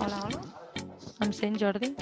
Hola, hola. Em sent, Jordi?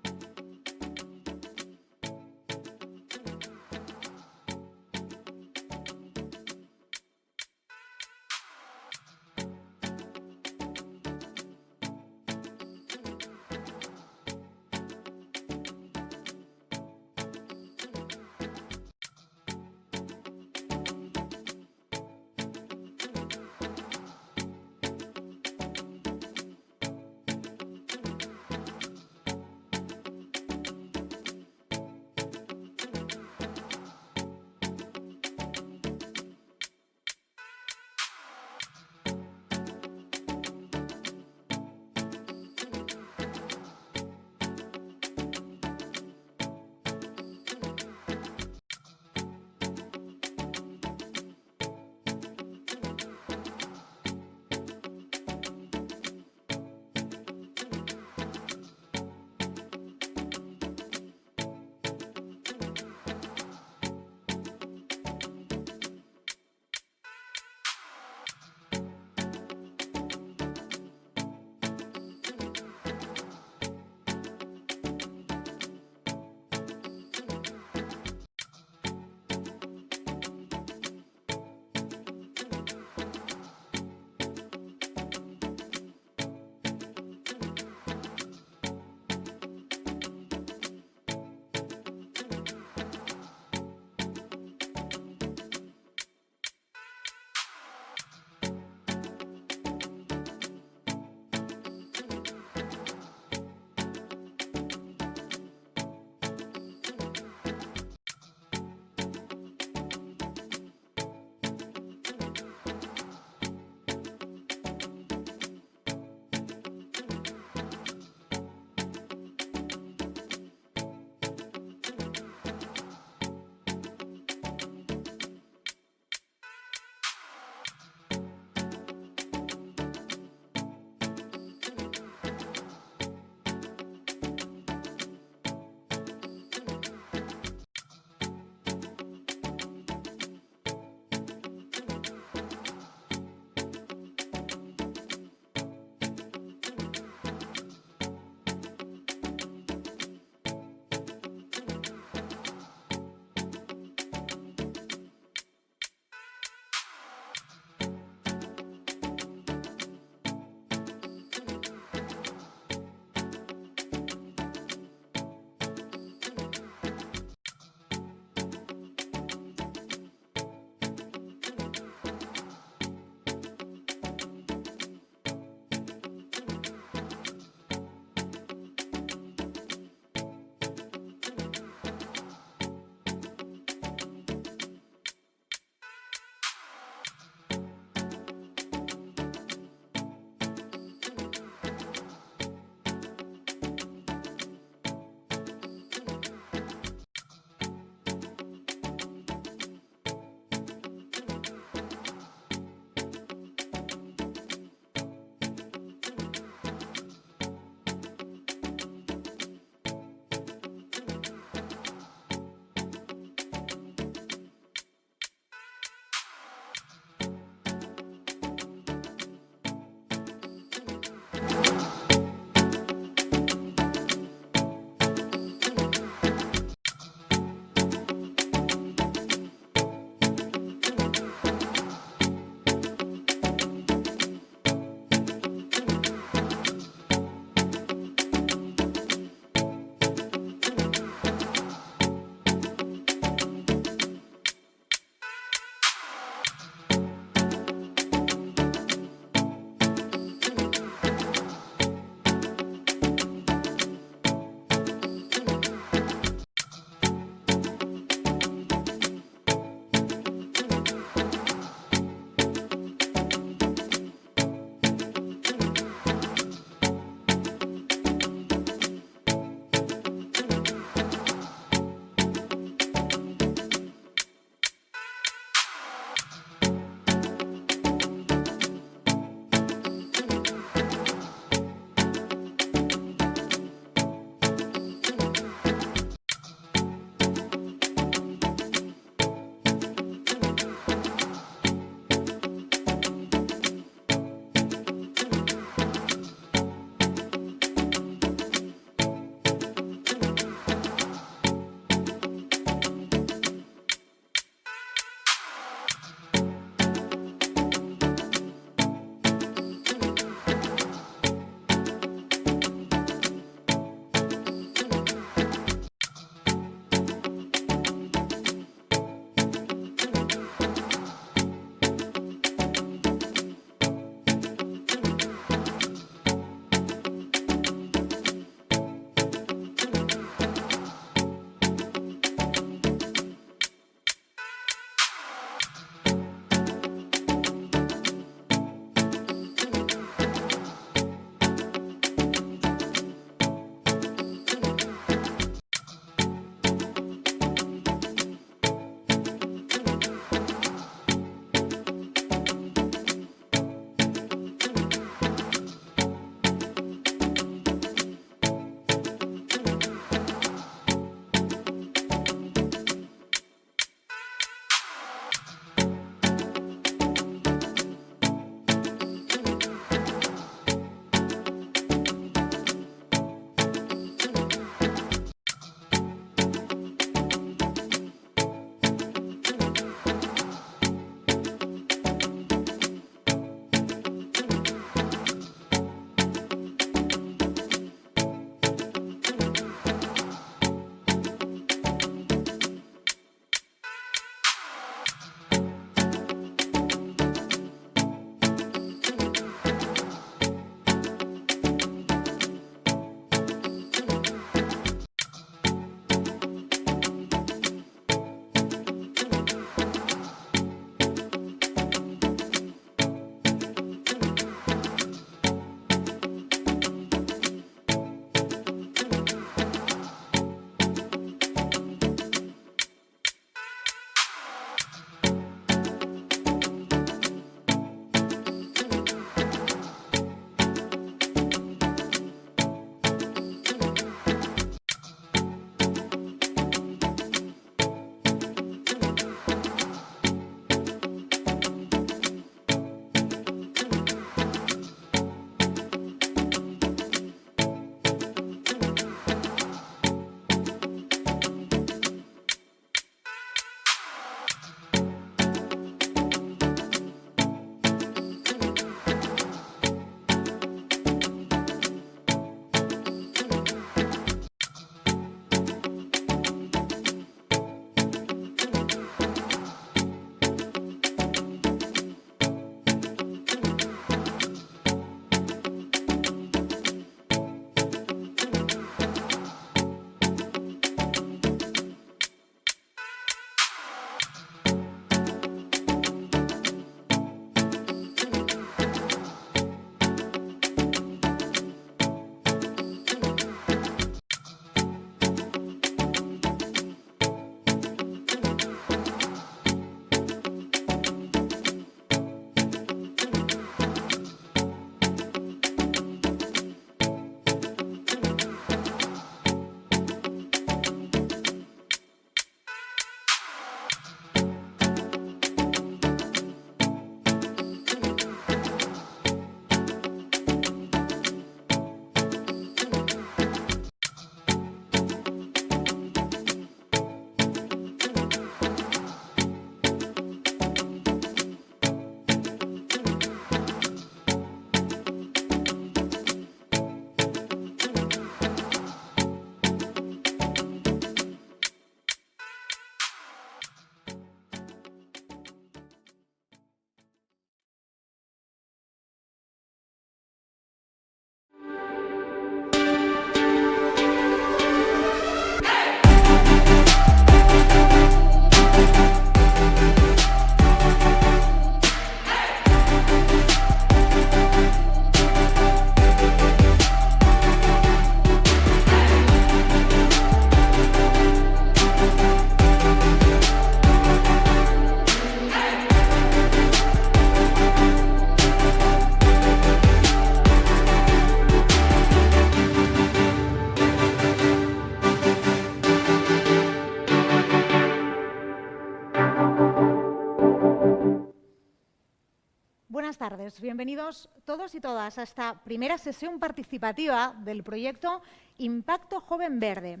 buenas tardes. Bienvenidos todos y todas a esta primera sesión participativa del proyecto Impacto Joven Verde.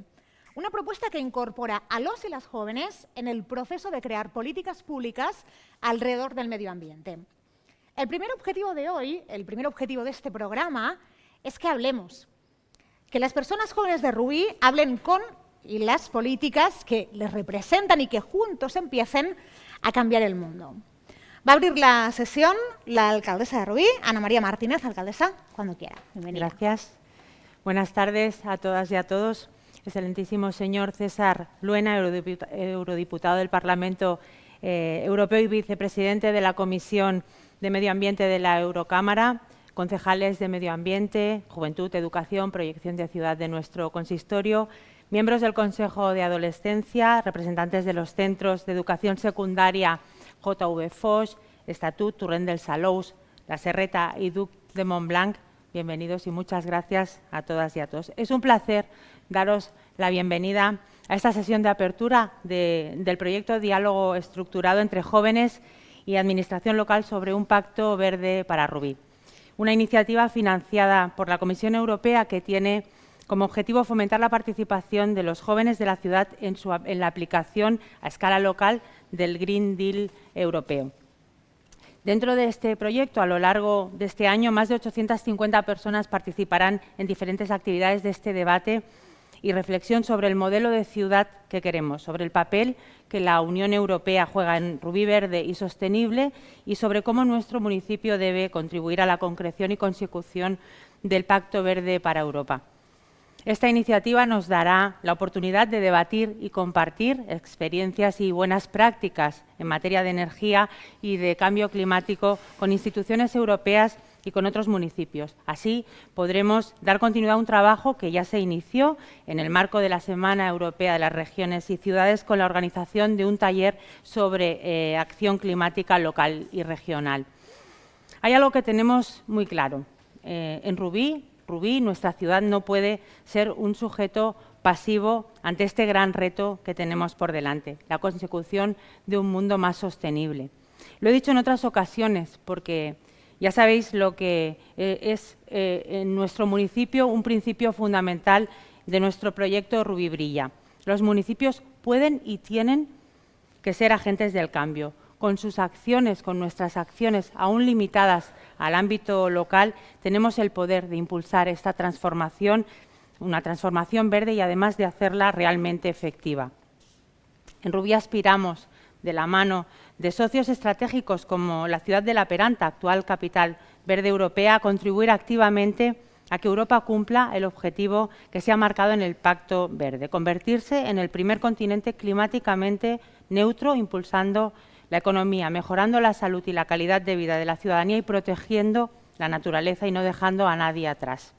Una propuesta que incorpora a los y las jóvenes en el proceso de crear políticas públicas alrededor del medio ambiente. El primer objetivo de hoy, el primer objetivo de este programa, es que hablemos. Que las personas jóvenes de Rubí hablen con y las políticas que les representan y que juntos empiecen a cambiar el mundo. Va a abrir la sesión la alcaldesa de Rubí, Ana María Martínez. Alcaldesa, cuando quiera. Bienvenida. Gracias. Buenas tardes a todas y a todos. Excelentísimo señor César Luena, eurodiputado del Parlamento Europeo y vicepresidente de la Comisión de Medio Ambiente de la Eurocámara, concejales de Medio Ambiente, Juventud, Educación, Proyección de Ciudad de nuestro consistorio, miembros del Consejo de Adolescencia, representantes de los centros de educación secundaria JV Foix, Estatut, Torrent del Salous, La Serreta y Duc de Montblanc. Bienvenidos y muchas gracias a todas y a todos. Es un placer daros la bienvenida a esta sesión de apertura del proyecto Diálogo Estructurado entre Jóvenes y Administración Local sobre un Pacto Verde para Rubí. Una iniciativa financiada por la Comisión Europea que tiene como objetivo fomentar la participación de los jóvenes de la ciudad en la aplicación a escala local del Green Deal europeo. Dentro de este proyecto, a lo largo de este año, más de 850 personas participarán en diferentes actividades de este debate y reflexión sobre el modelo de ciudad que queremos, sobre el papel que la Unión Europea juega en Rubí Verde y Sostenible y sobre cómo nuestro municipio debe contribuir a la concreción y consecución del Pacto Verde para Europa. Esta iniciativa nos dará la oportunidad de debatir y compartir experiencias y buenas prácticas en materia de energía y de cambio climático con instituciones europeas y con otros municipios. Así podremos dar continuidad a un trabajo que ya se inició en el marco de la Semana Europea de las Regiones y Ciudades con la organización de un taller sobre acción climática local y regional. Hay algo que tenemos muy claro. En Rubí, nuestra ciudad, no puede ser un sujeto pasivo ante este gran reto que tenemos por delante, la consecución de un mundo más sostenible. Lo he dicho en otras ocasiones porque ya sabéis lo que es en nuestro municipio un principio fundamental de nuestro proyecto Rubí Brilla. Los municipios pueden y tienen que ser agentes del cambio. Con sus acciones, con nuestras acciones aún limitadas al ámbito local, tenemos el poder de impulsar esta transformación, una transformación verde y además de hacerla realmente efectiva. En Rubí aspiramos, de la mano de socios estratégicos como la ciudad de La Peranta, actual capital verde europea, a contribuir activamente a que Europa cumpla el objetivo que se ha marcado en el Pacto Verde, convertirse en el primer continente climáticamente neutro, impulsando la economía, mejorando la salud y la calidad de vida de la ciudadanía y protegiendo la naturaleza y no dejando a nadie atrás.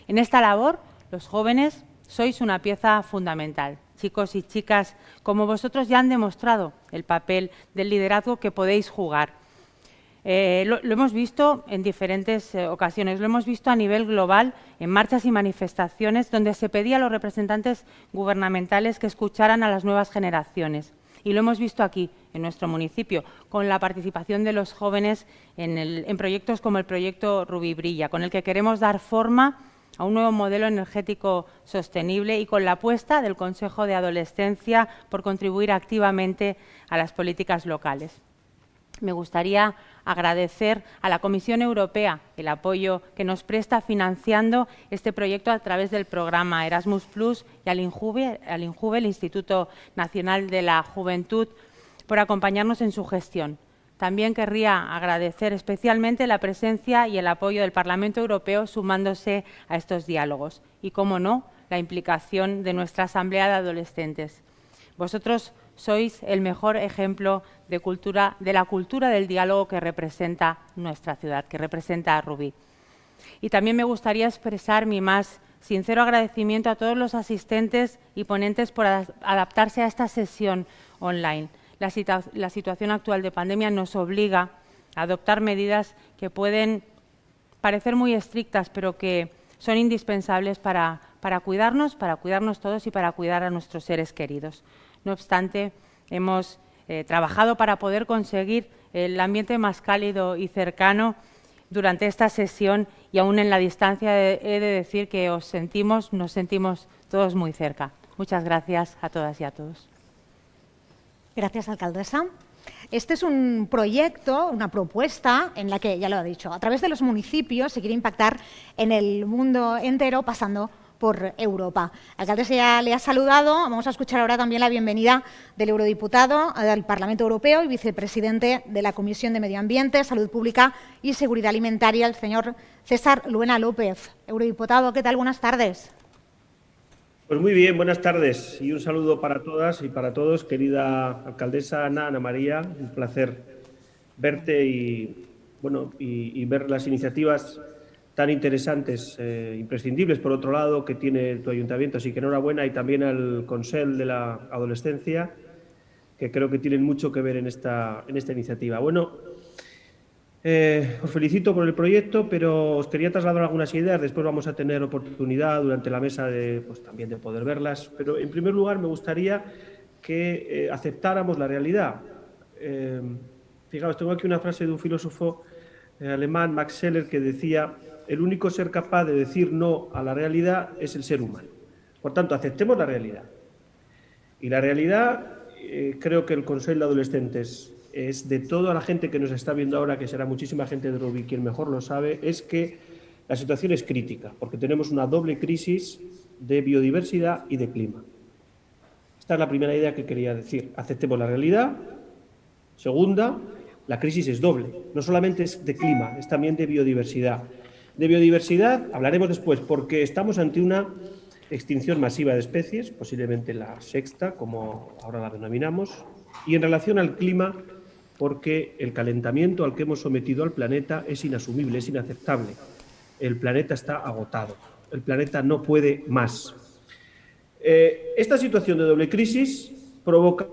En esta labor, los jóvenes sois una pieza fundamental. Chicos y chicas como vosotros ya han demostrado el papel del liderazgo que podéis jugar. Lo hemos visto en diferentes ocasiones, lo hemos visto a nivel global en marchas y manifestaciones donde se pedía a los representantes gubernamentales que escucharan a las nuevas generaciones. Y lo hemos visto aquí, en nuestro municipio, con la participación de los jóvenes en proyectos como el proyecto Rubí Brilla, con el que queremos dar forma a un nuevo modelo energético sostenible y con la apuesta del Consejo de Adolescencia por contribuir activamente a las políticas locales. Me gustaría agradecer a la Comisión Europea el apoyo que nos presta financiando este proyecto a través del programa Erasmus+ y al INJUVE, el Instituto Nacional de la Juventud, por acompañarnos en su gestión. También querría agradecer especialmente la presencia y el apoyo del Parlamento Europeo sumándose a estos diálogos y, cómo no, la implicación de nuestra Asamblea de Adolescentes. Vosotros sois el mejor ejemplo de la cultura del diálogo que representa nuestra ciudad, que representa a Rubí. Y también me gustaría expresar mi más sincero agradecimiento a todos los asistentes y ponentes por adaptarse a esta sesión online. La situación actual de pandemia nos obliga a adoptar medidas que pueden parecer muy estrictas, pero que son indispensables para cuidarnos todos y para cuidar a nuestros seres queridos. No obstante, hemos trabajado para poder conseguir el ambiente más cálido y cercano durante esta sesión, y aún en la distancia he de decir que nos sentimos todos muy cerca. Muchas gracias a todas y a todos. Gracias, alcaldesa. Este es un proyecto, una propuesta en la que, ya lo ha dicho, a través de los municipios se quiere impactar en el mundo entero, pasando por Europa. La alcaldesa ya le ha saludado. Vamos a escuchar ahora también la bienvenida del eurodiputado del Parlamento Europeo y vicepresidente de la Comisión de Medio Ambiente, Salud Pública y Seguridad Alimentaria, el señor César Luena López. Eurodiputado, ¿qué tal? Buenas tardes. Pues muy bien, buenas tardes y un saludo para todas y para todos. Querida alcaldesa Ana María, un placer verte y ver las iniciativas tan interesantes, imprescindibles, por otro lado, que tiene tu ayuntamiento. Así que enhorabuena, y también al Consell de la Adolescencia, que creo que tienen mucho que ver en esta iniciativa. Bueno, os felicito por el proyecto, pero os quería trasladar algunas ideas. Después vamos a tener oportunidad durante la mesa también de poder verlas. Pero, en primer lugar, me gustaría que aceptáramos la realidad. Fijaos, tengo aquí una frase de un filósofo alemán, Max Scheler, que decía: el único ser capaz de decir no a la realidad es el ser humano. Por tanto, aceptemos la realidad. Y la realidad, creo que el Consell de Adolescentes es de toda la gente que nos está viendo ahora, que será muchísima gente de Rubí, quien mejor lo sabe, es que la situación es crítica, porque tenemos una doble crisis de biodiversidad y de clima. Esta es la primera idea que quería decir. Aceptemos la realidad. Segunda, la crisis es doble. No solamente es de clima, es también de biodiversidad. De biodiversidad hablaremos después, porque estamos ante una extinción masiva de especies, posiblemente la sexta, como ahora la denominamos, y en relación al clima, porque el calentamiento al que hemos sometido al planeta es inasumible, es inaceptable. El planeta está agotado, el planeta no puede más. Esta situación de doble crisis provoca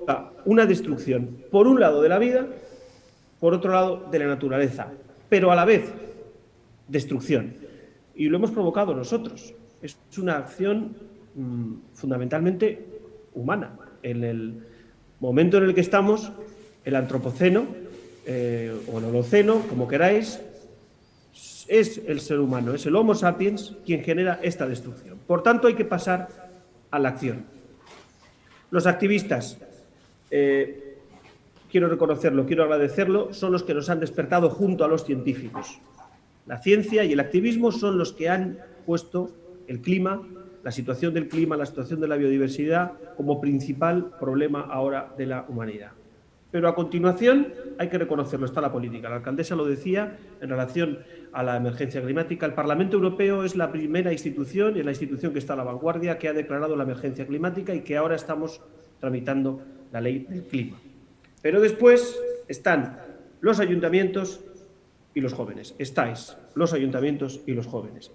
una destrucción, por un lado, de la vida, por otro lado, de la naturaleza, pero a la vez destrucción. Y lo hemos provocado nosotros. Es una acción fundamentalmente humana. En el momento en el que estamos, el antropoceno o el holoceno, como queráis, es el ser humano, es el Homo sapiens quien genera esta destrucción. Por tanto, hay que pasar a la acción. Los activistas, quiero reconocerlo, quiero agradecerlo, son los que nos han despertado junto a los científicos. La ciencia y el activismo son los que han puesto el clima, la situación del clima, la situación de la biodiversidad como principal problema ahora de la humanidad. Pero a continuación, hay que reconocerlo, está la política. La alcaldesa lo decía en relación a la emergencia climática. El Parlamento Europeo es la primera institución, es la institución que está a la vanguardia, que ha declarado la emergencia climática y que ahora estamos tramitando la ley del clima. Pero después están los ayuntamientos y los jóvenes. Estáis los ayuntamientos y los jóvenes.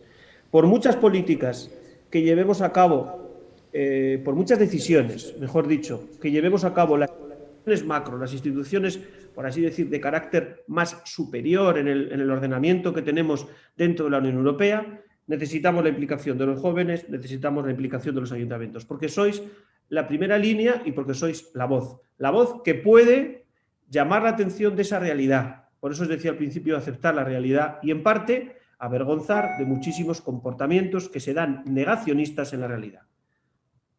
Por muchas políticas que llevemos a cabo, por muchas decisiones, mejor dicho, que llevemos a cabo las instituciones macro, las instituciones, por así decir, de carácter más superior en el ordenamiento que tenemos dentro de la Unión Europea, necesitamos la implicación de los jóvenes, necesitamos la implicación de los ayuntamientos, porque sois la primera línea y porque sois la voz que puede llamar la atención de esa realidad. Por eso os decía al principio, aceptar la realidad y, en parte, avergonzar de muchísimos comportamientos que se dan negacionistas en la realidad.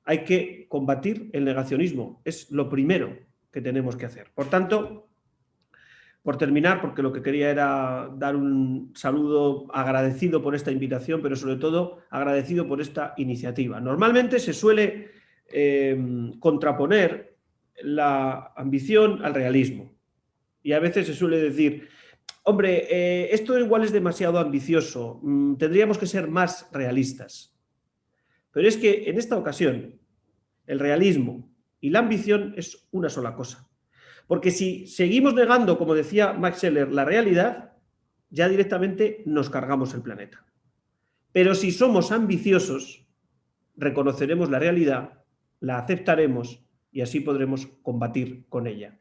Hay que combatir el negacionismo, es lo primero que tenemos que hacer. Por tanto, por terminar, porque lo que quería era dar un saludo agradecido por esta invitación, pero sobre todo agradecido por esta iniciativa. Normalmente se suele contraponer la ambición al realismo y a veces se suele decir: hombre, esto igual es demasiado ambicioso, tendríamos que ser más realistas. Pero es que en esta ocasión el realismo y la ambición es una sola cosa. Porque si seguimos negando, como decía Max Scheler, la realidad, ya directamente nos cargamos el planeta. Pero si somos ambiciosos, reconoceremos la realidad, la aceptaremos y así podremos combatir con ella.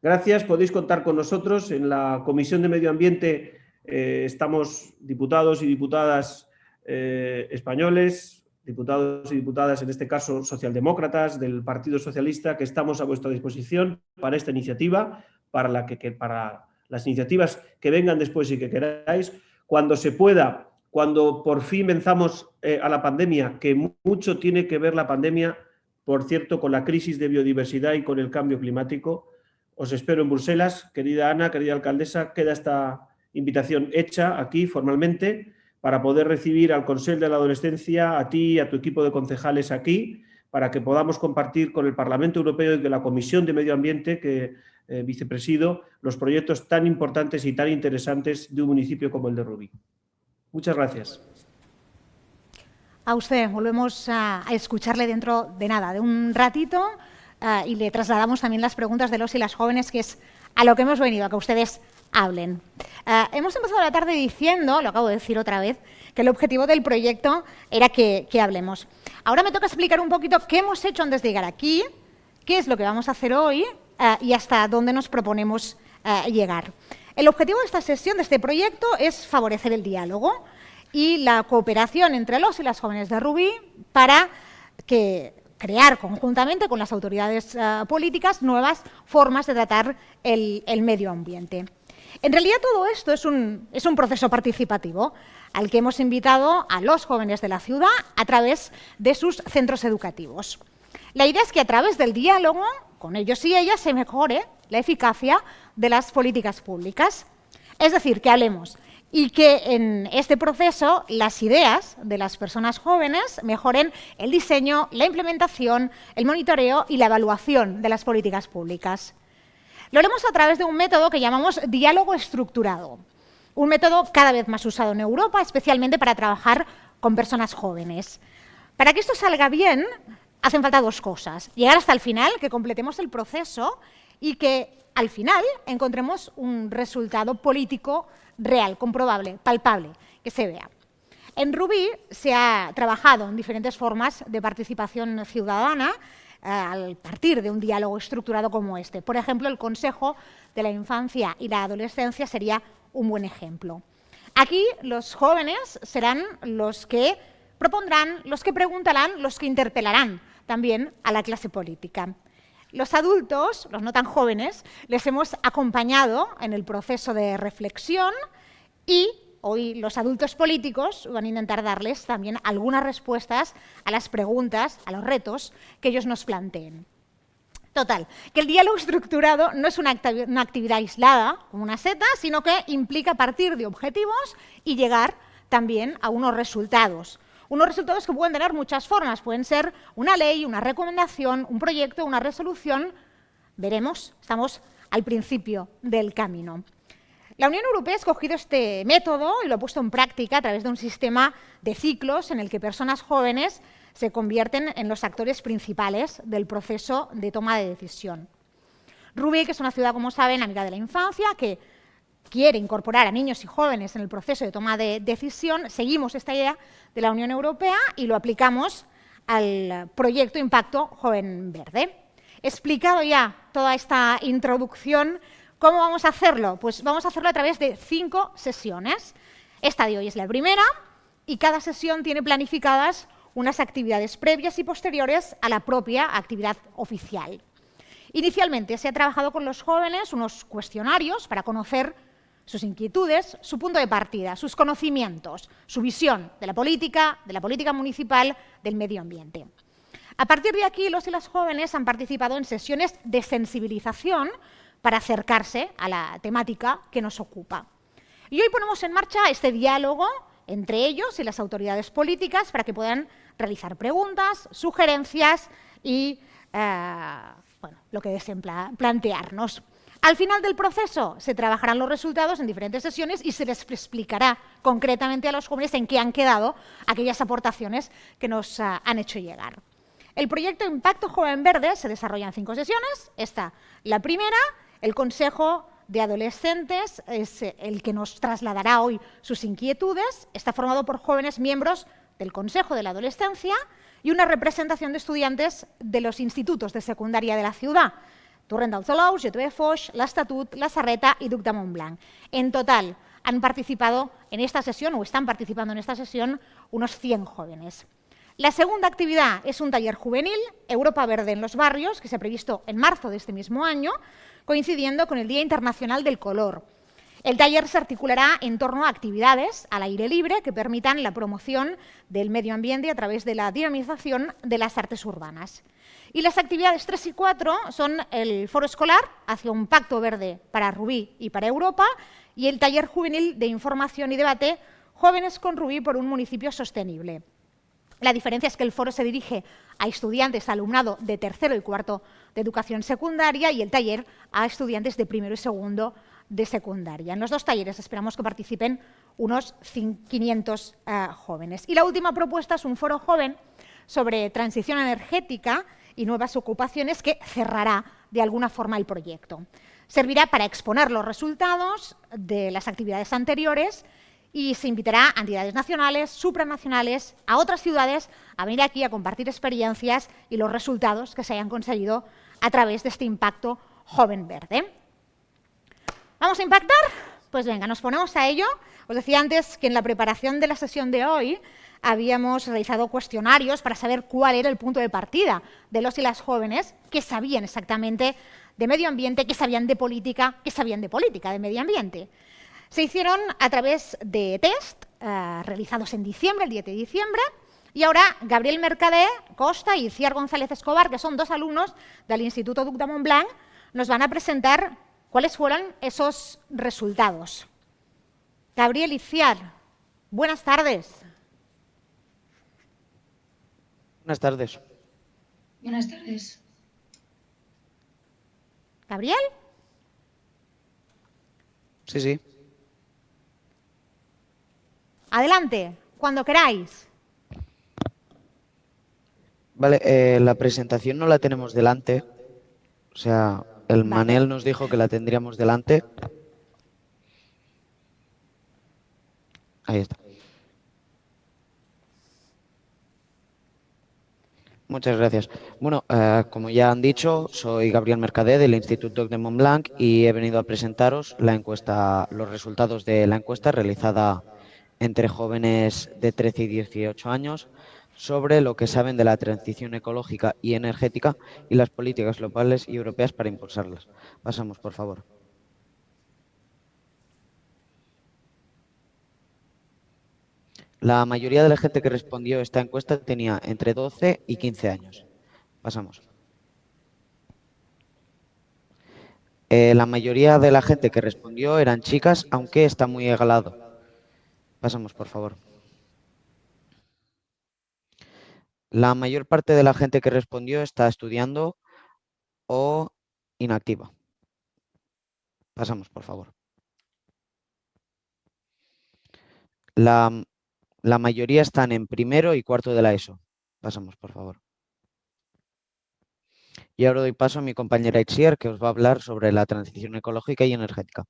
Gracias, podéis contar con nosotros. En la Comisión de Medio Ambiente estamos diputados y diputadas españoles, diputados y diputadas, en este caso socialdemócratas, del Partido Socialista, que estamos a vuestra disposición para esta iniciativa, para las iniciativas que vengan después y que queráis, cuando se pueda, cuando por fin venzamos a la pandemia, que mucho tiene que ver la pandemia, por cierto, con la crisis de biodiversidad y con el cambio climático. Os espero en Bruselas. Querida Ana, querida alcaldesa, queda esta invitación hecha aquí formalmente para poder recibir al Consell de la Adolescencia, a ti y a tu equipo de concejales aquí, para que podamos compartir con el Parlamento Europeo y con la Comisión de Medio Ambiente, que vicepresido, los proyectos tan importantes y tan interesantes de un municipio como el de Rubí. Muchas gracias. A usted, volvemos a escucharle dentro de nada, de un ratito, y le trasladamos también las preguntas de los y las jóvenes, que es a lo que hemos venido, a que ustedes hablen. Hemos empezado la tarde diciendo, lo acabo de decir otra vez, que el objetivo del proyecto era que hablemos. Ahora me toca explicar un poquito qué hemos hecho antes de llegar aquí, qué es lo que vamos a hacer hoy y hasta dónde nos proponemos llegar. El objetivo de esta sesión, de este proyecto, es favorecer el diálogo y la cooperación entre los y las jóvenes de Rubí para crear conjuntamente con las autoridades políticas nuevas formas de tratar el medio ambiente. En realidad todo esto es un proceso participativo al que hemos invitado a los jóvenes de la ciudad a través de sus centros educativos. La idea es que a través del diálogo con ellos y ellas se mejore la eficacia de las políticas públicas. Es decir, que hablemos y que en este proceso las ideas de las personas jóvenes mejoren el diseño, la implementación, el monitoreo y la evaluación de las políticas públicas. Lo haremos a través de un método que llamamos diálogo estructurado, un método cada vez más usado en Europa, especialmente para trabajar con personas jóvenes. Para que esto salga bien, hacen falta dos cosas: llegar hasta el final, que completemos el proceso y que al final encontremos un resultado político real, comprobable, palpable, que se vea. En Rubí se ha trabajado en diferentes formas de participación ciudadana al partir de un diálogo estructurado como este. Por ejemplo, el Consejo de la Infancia y la Adolescencia sería un buen ejemplo. Aquí los jóvenes serán los que propondrán, los que preguntarán, los que interpelarán también a la clase política. Los adultos, los no tan jóvenes, les hemos acompañado en el proceso de reflexión y hoy los adultos políticos van a intentar darles también algunas respuestas a las preguntas, a los retos que ellos nos planteen. Total, que el diálogo estructurado no es una actividad aislada, como una seta, sino que implica partir de objetivos y llegar también a unos resultados. Unos resultados que pueden tener muchas formas, pueden ser una ley, una recomendación, un proyecto, una resolución. Veremos, estamos al principio del camino. La Unión Europea ha escogido este método y lo ha puesto en práctica a través de un sistema de ciclos en el que personas jóvenes se convierten en los actores principales del proceso de toma de decisión. Rubí, que es una ciudad, como saben, amiga de la infancia, que quiere incorporar a niños y jóvenes en el proceso de toma de decisión, seguimos esta idea de la Unión Europea y lo aplicamos al proyecto Impacto Joven Verde. He explicado ya toda esta introducción. ¿Cómo vamos a hacerlo? Pues vamos a hacerlo a través de 5 sesiones. Esta de hoy es la primera y cada sesión tiene planificadas unas actividades previas y posteriores a la propia actividad oficial. Inicialmente se ha trabajado con los jóvenes unos cuestionarios para conocer sus inquietudes, su punto de partida, sus conocimientos, su visión de la política municipal, del medio ambiente. A partir de aquí, los y las jóvenes han participado en sesiones de sensibilización para acercarse a la temática que nos ocupa. Y hoy ponemos en marcha este diálogo entre ellos y las autoridades políticas para que puedan realizar preguntas, sugerencias y lo que deseen plantearnos. Al final del proceso se trabajarán los resultados en diferentes sesiones y se les explicará concretamente a los jóvenes en qué han quedado aquellas aportaciones que nos han hecho llegar. El proyecto Impacto Joven Verde se desarrolla en 5 sesiones. Esta, la primera. El Consejo de Adolescentes es el que nos trasladará hoy sus inquietudes. Está formado por jóvenes miembros del Consejo de la Adolescencia y una representación de estudiantes de los institutos de secundaria de la ciudad: Torrent del Salou, Getúbal Foix, l'Estatut, la Sarreta y Duc de Montblanc. En total han participado en esta sesión, o están participando en esta sesión, unos 100 jóvenes. La segunda actividad es un taller juvenil, Europa Verde en los barrios, que se ha previsto en marzo de este mismo año, coincidiendo con el Día Internacional del Color. El taller se articulará en torno a actividades al aire libre que permitan la promoción del medio ambiente a través de la dinamización de las artes urbanas. Y las actividades 3 y 4 son el foro escolar hacia un pacto verde para Rubí y para Europa y el taller juvenil de información y debate Jóvenes con Rubí por un municipio sostenible. La diferencia es que el foro se dirige a estudiantes, alumnado de tercero y cuarto de educación secundaria y el taller a estudiantes de primero y segundo de secundaria. En los dos talleres esperamos que participen unos 500 jóvenes. Y la última propuesta es un foro joven sobre transición energética y nuevas ocupaciones que cerrará de alguna forma el proyecto. Servirá para exponer los resultados de las actividades anteriores y se invitará a entidades nacionales, supranacionales, a otras ciudades a venir aquí a compartir experiencias y los resultados que se hayan conseguido a través de este impacto joven verde. ¿Vamos a impactar? Pues venga, nos ponemos a ello. Os decía antes que en la preparación de la sesión de hoy habíamos realizado cuestionarios para saber cuál era el punto de partida de los y las jóvenes que sabían exactamente de medio ambiente, que sabían de política, de medio ambiente. Se hicieron a través de test realizados en diciembre, el 10 de diciembre, y ahora Gabriel Mercader Costa y Itziar González Escobar, que son dos alumnos del Instituto Duc de Montblanc, nos van a presentar cuáles fueron esos resultados. Gabriel, Itziar, buenas tardes. Buenas tardes. Buenas tardes. ¿Gabriel? Sí. Adelante, cuando queráis. Vale, la presentación no la tenemos delante. O sea, el Vale. Manel nos dijo que la tendríamos delante. Ahí está. Muchas gracias. Bueno, como ya han dicho, soy Gabriel Mercader del Instituto Duc de Montblanc y he venido a presentaros la encuesta, los resultados de la encuesta realizada entre jóvenes de 13 y 18 años sobre lo que saben de la transición ecológica y energética y las políticas locales y europeas para impulsarlas. Pasamos, por favor. La mayoría de la gente que respondió a esta encuesta tenía entre 12 y 15 años. Pasamos. La mayoría de la gente que respondió eran chicas, aunque está muy igualado. Pasamos, por favor. La mayor parte de la gente que respondió está estudiando o inactiva. Pasamos, por favor. La mayoría están en primero y cuarto de la ESO. Pasamos, por favor. Y ahora doy paso a mi compañera Itziar, que os va a hablar sobre la transición ecológica y energética.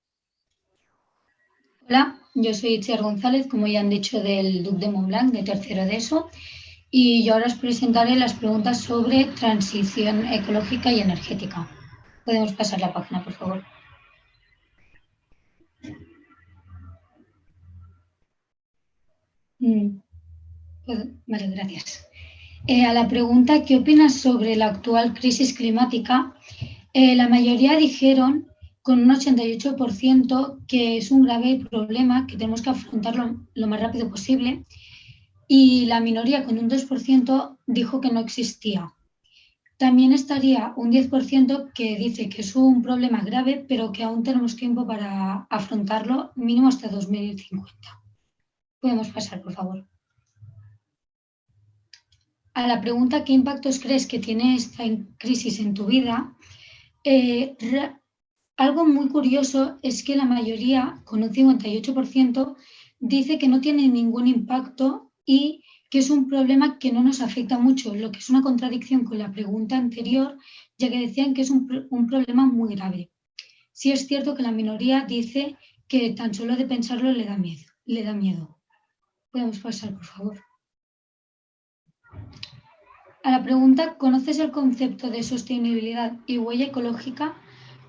Hola, yo soy Itziar González, como ya han dicho, del Duc de Montblanc, de tercero de ESO, y yo ahora os presentaré las preguntas sobre transición ecológica y energética. Podemos pasar la página, por favor. Vale, gracias. A la pregunta ¿qué opinas sobre la actual crisis climática? La mayoría dijeron con un 88% que es un grave problema que tenemos que afrontarlo lo más rápido posible y la minoría con un 2% dijo que no existía. También estaría un 10% que dice que es un problema grave pero que aún tenemos tiempo para afrontarlo mínimo hasta 2050. Podemos pasar, por favor. A la pregunta ¿qué impactos crees que tiene esta crisis en tu vida? Algo muy curioso es que la mayoría, con un 58%, dice que no tiene ningún impacto y que es un problema que no nos afecta mucho, lo que es una contradicción con la pregunta anterior, ya que decían que es un problema muy grave. Sí es cierto que la minoría dice que tan solo de pensarlo le da miedo. Podemos pasar, por favor. A la pregunta ¿conoces el concepto de sostenibilidad y huella ecológica?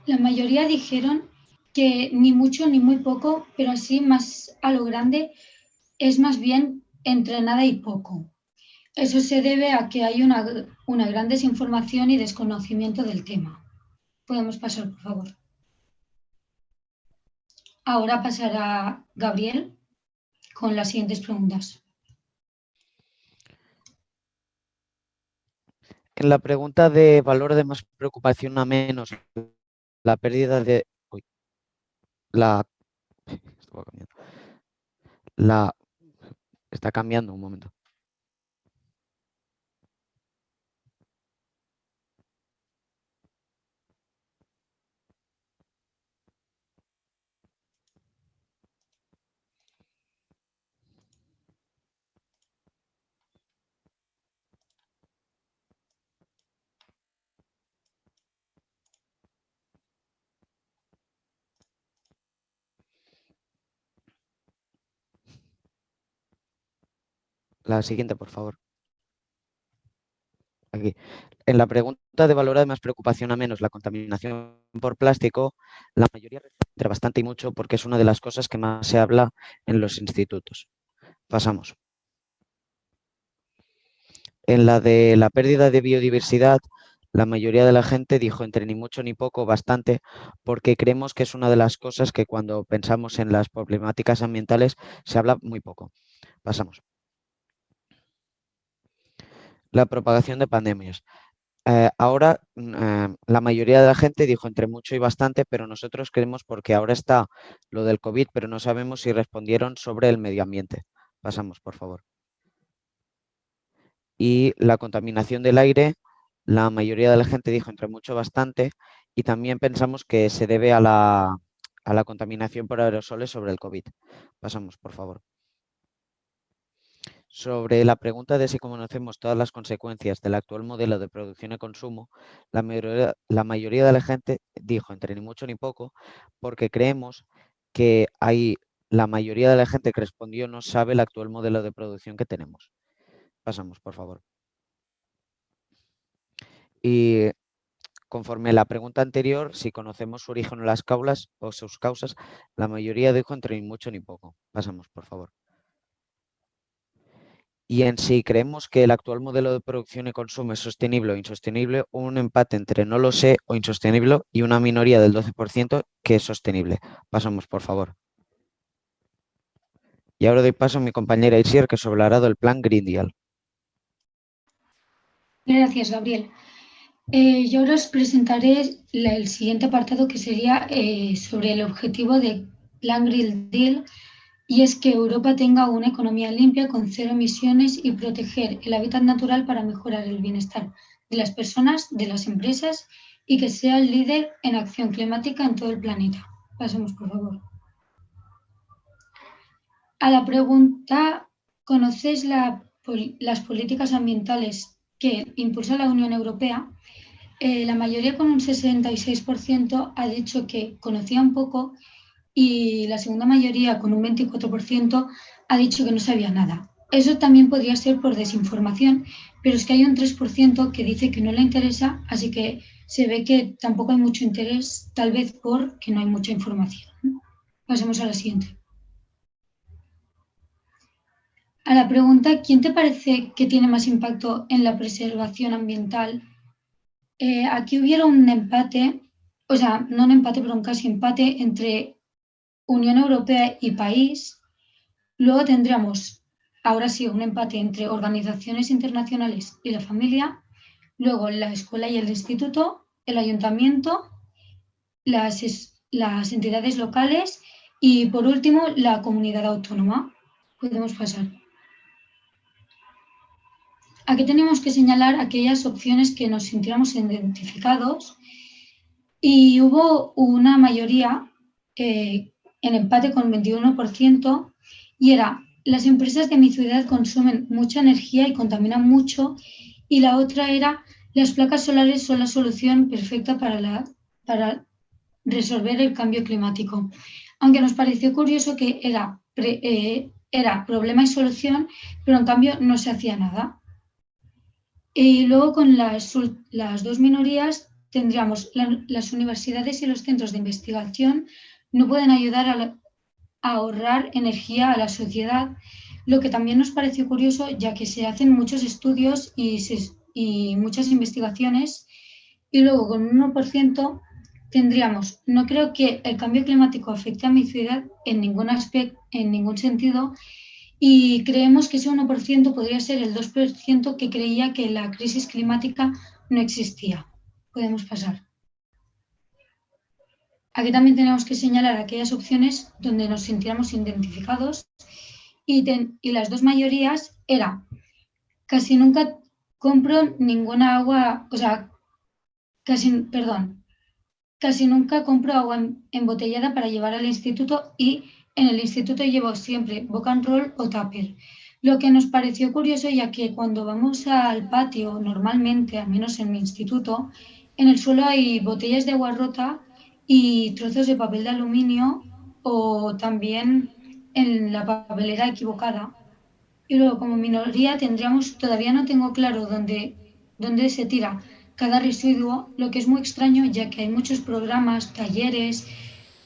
La mayoría dijeron que ni mucho ni muy poco, pero así más a lo grande es más bien entre nada y poco. Eso se debe a que hay una gran desinformación y desconocimiento del tema. Podemos pasar, por favor. Ahora pasará Gabriel con las siguientes preguntas. En la pregunta de valor de más preocupación a menos, la pérdida de... uy, la... esto va cambiando. La... Está cambiando un momento. La siguiente, por favor. Aquí. En la pregunta de valor de más preocupación a menos, la contaminación por plástico, la mayoría entre bastante y mucho porque es una de las cosas que más se habla en los institutos. Pasamos. En la de la pérdida de biodiversidad, la mayoría de la gente dijo entre ni mucho ni poco, bastante, porque creemos que es una de las cosas que cuando pensamos en las problemáticas ambientales se habla muy poco. Pasamos. La propagación de pandemias. Ahora la mayoría de la gente dijo entre mucho y bastante, pero nosotros creemos porque ahora está lo del COVID, pero no sabemos si respondieron sobre el medio ambiente. Pasamos, por favor. Y la contaminación del aire, la mayoría de la gente dijo entre mucho y bastante, y también pensamos que se debe a la contaminación por aerosoles sobre el COVID. Pasamos, por favor. Sobre la pregunta de si conocemos todas las consecuencias del actual modelo de producción y consumo, la mayoría de la gente dijo entre ni mucho ni poco, porque creemos que la mayoría de la gente que respondió no sabe el actual modelo de producción que tenemos. Pasamos, por favor. Y conforme a la pregunta anterior, si conocemos su origen o las causas o sus causas, la mayoría dijo entre ni mucho ni poco. Pasamos, por favor. Y en sí creemos que el actual modelo de producción y consumo es sostenible o insostenible, un empate entre no lo sé o insostenible y una minoría del 12% que es sostenible. Pasamos, por favor. Y ahora doy paso a mi compañera Isier, que os hablará del plan Green Deal. Gracias, Gabriel. Yo ahora os presentaré el siguiente apartado, que sería sobre el objetivo del Plan Green Deal, y es que Europa tenga una economía limpia con cero emisiones y proteger el hábitat natural para mejorar el bienestar de las personas, de las empresas, y que sea el líder en acción climática en todo el planeta. Pasemos, por favor. A la pregunta, ¿conocéis las políticas ambientales que impulsa la Unión Europea? La mayoría, con un 66%, ha dicho que conocía un poco, y la segunda mayoría, con un 24%, ha dicho que no sabía nada. Eso también podría ser por desinformación, pero es que hay un 3% que dice que no le interesa, así que se ve que tampoco hay mucho interés, tal vez porque no hay mucha información. Pasemos a la siguiente. A la pregunta, ¿quién te parece que tiene más impacto en la preservación ambiental? Aquí hubiera un empate, o sea, no un empate, pero un casi empate entre Unión Europea y país. Luego tendríamos, ahora sí, un empate entre organizaciones internacionales y la familia. Luego la escuela y el instituto, el ayuntamiento, las entidades locales y, por último, la comunidad autónoma. Podemos pasar. Aquí tenemos que señalar aquellas opciones que nos sintiéramos identificados, y hubo una mayoría en empate con 21%, y era: las empresas de mi ciudad consumen mucha energía y contaminan mucho, y la otra era: las placas solares son la solución perfecta para resolver el cambio climático. Aunque nos pareció curioso que era problema y solución, pero en cambio no se hacía nada. Y luego, con las dos minorías, tendríamos las universidades y los centros de investigación no pueden ayudar a ahorrar energía a la sociedad, lo que también nos pareció curioso, ya que se hacen muchos estudios y muchas investigaciones, y luego con un 1% tendríamos, no creo que el cambio climático afecte a mi ciudad en ningún aspecto, en ningún sentido, y creemos que ese 1% podría ser el 2% que creía que la crisis climática no existía. Podemos pasar. Aquí también tenemos que señalar aquellas opciones donde nos sintiéramos identificados y las dos mayorías era casi nunca compro ninguna agua, o sea, casi nunca compro agua embotellada para llevar al instituto y en el instituto llevo siempre Bock and Roll o Tupper. Lo que nos pareció curioso, ya que cuando vamos al patio, normalmente, al menos en mi instituto, en el suelo hay botellas de agua rota y trozos de papel de aluminio o también en la papelera equivocada. Y luego, como minoría, todavía no tengo claro dónde se tira cada residuo, lo que es muy extraño, ya que hay muchos programas, talleres,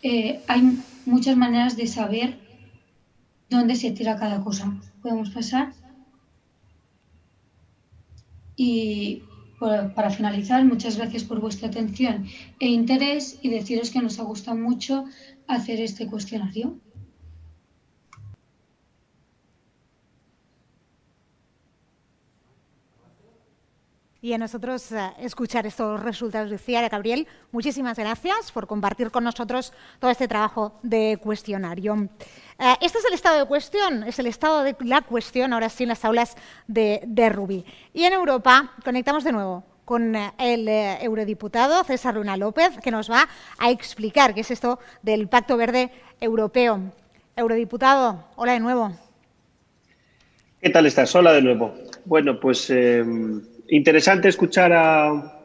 hay muchas maneras de saber dónde se tira cada cosa. Podemos pasar. Y para finalizar, muchas gracias por vuestra atención e interés y deciros que nos ha gustado mucho hacer este cuestionario. Y a nosotros escuchar estos resultados de CIAR. Gabriel, muchísimas gracias por compartir con nosotros todo este trabajo de cuestionario. Este es el estado de cuestión, es el estado de la cuestión, ahora sí, en las aulas de Rubí. Y en Europa conectamos de nuevo con el eurodiputado César Luna López, que nos va a explicar qué es esto del Pacto Verde Europeo. Eurodiputado, hola de nuevo. ¿Qué tal estás? Hola de nuevo. Bueno, pues interesante escuchar a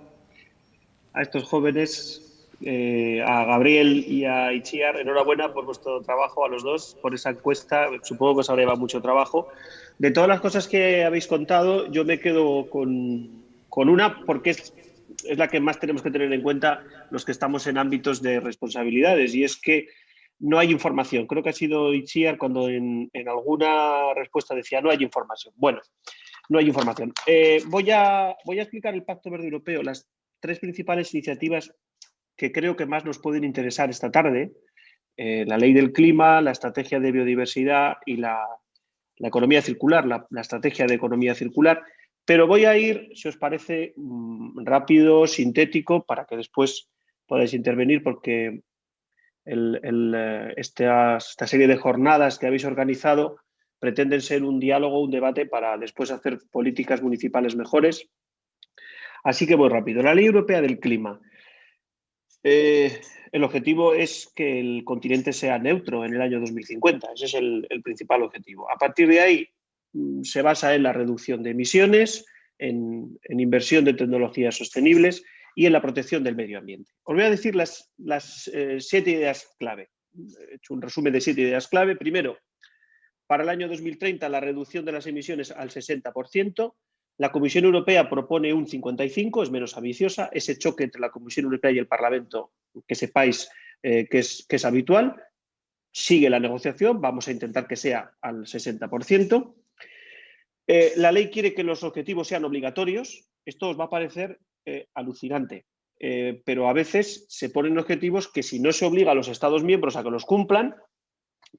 estos jóvenes, a Gabriel y a Itziar. Enhorabuena por vuestro trabajo a los dos, por esa encuesta. Supongo que os habrá llevado mucho trabajo. De todas las cosas que habéis contado, yo me quedo con una, porque es la que más tenemos que tener en cuenta los que estamos en ámbitos de responsabilidades, y es que no hay información. Creo que ha sido Itziar cuando en alguna respuesta decía no hay información. Bueno, no hay información. Voy a explicar el Pacto Verde Europeo, las tres principales iniciativas que creo que más nos pueden interesar esta tarde: la ley del clima, la estrategia de biodiversidad y la economía circular, la estrategia de economía circular. Pero voy a ir, si os parece, rápido, sintético, para que después podáis intervenir, porque esta serie de jornadas que habéis organizado pretenden ser un diálogo, un debate para después hacer políticas municipales mejores. Así que voy rápido. La Ley Europea del Clima. El objetivo es que el continente sea neutro en el año 2050. Ese es el principal objetivo. A partir de ahí se basa en la reducción de emisiones, en inversión de tecnologías sostenibles y en la protección del medio ambiente. Os voy a decir las 7 ideas clave. He hecho un resumen de 7 ideas clave. Primero, para el año 2030, la reducción de las emisiones al 60%. La Comisión Europea propone un 55%, es menos ambiciosa. Ese choque entre la Comisión Europea y el Parlamento, que sepáis que es habitual. Sigue la negociación, vamos a intentar que sea al 60%. La ley quiere que los objetivos sean obligatorios. Esto os va a parecer alucinante, pero a veces se ponen objetivos que, si no se obliga a los Estados miembros a que los cumplan,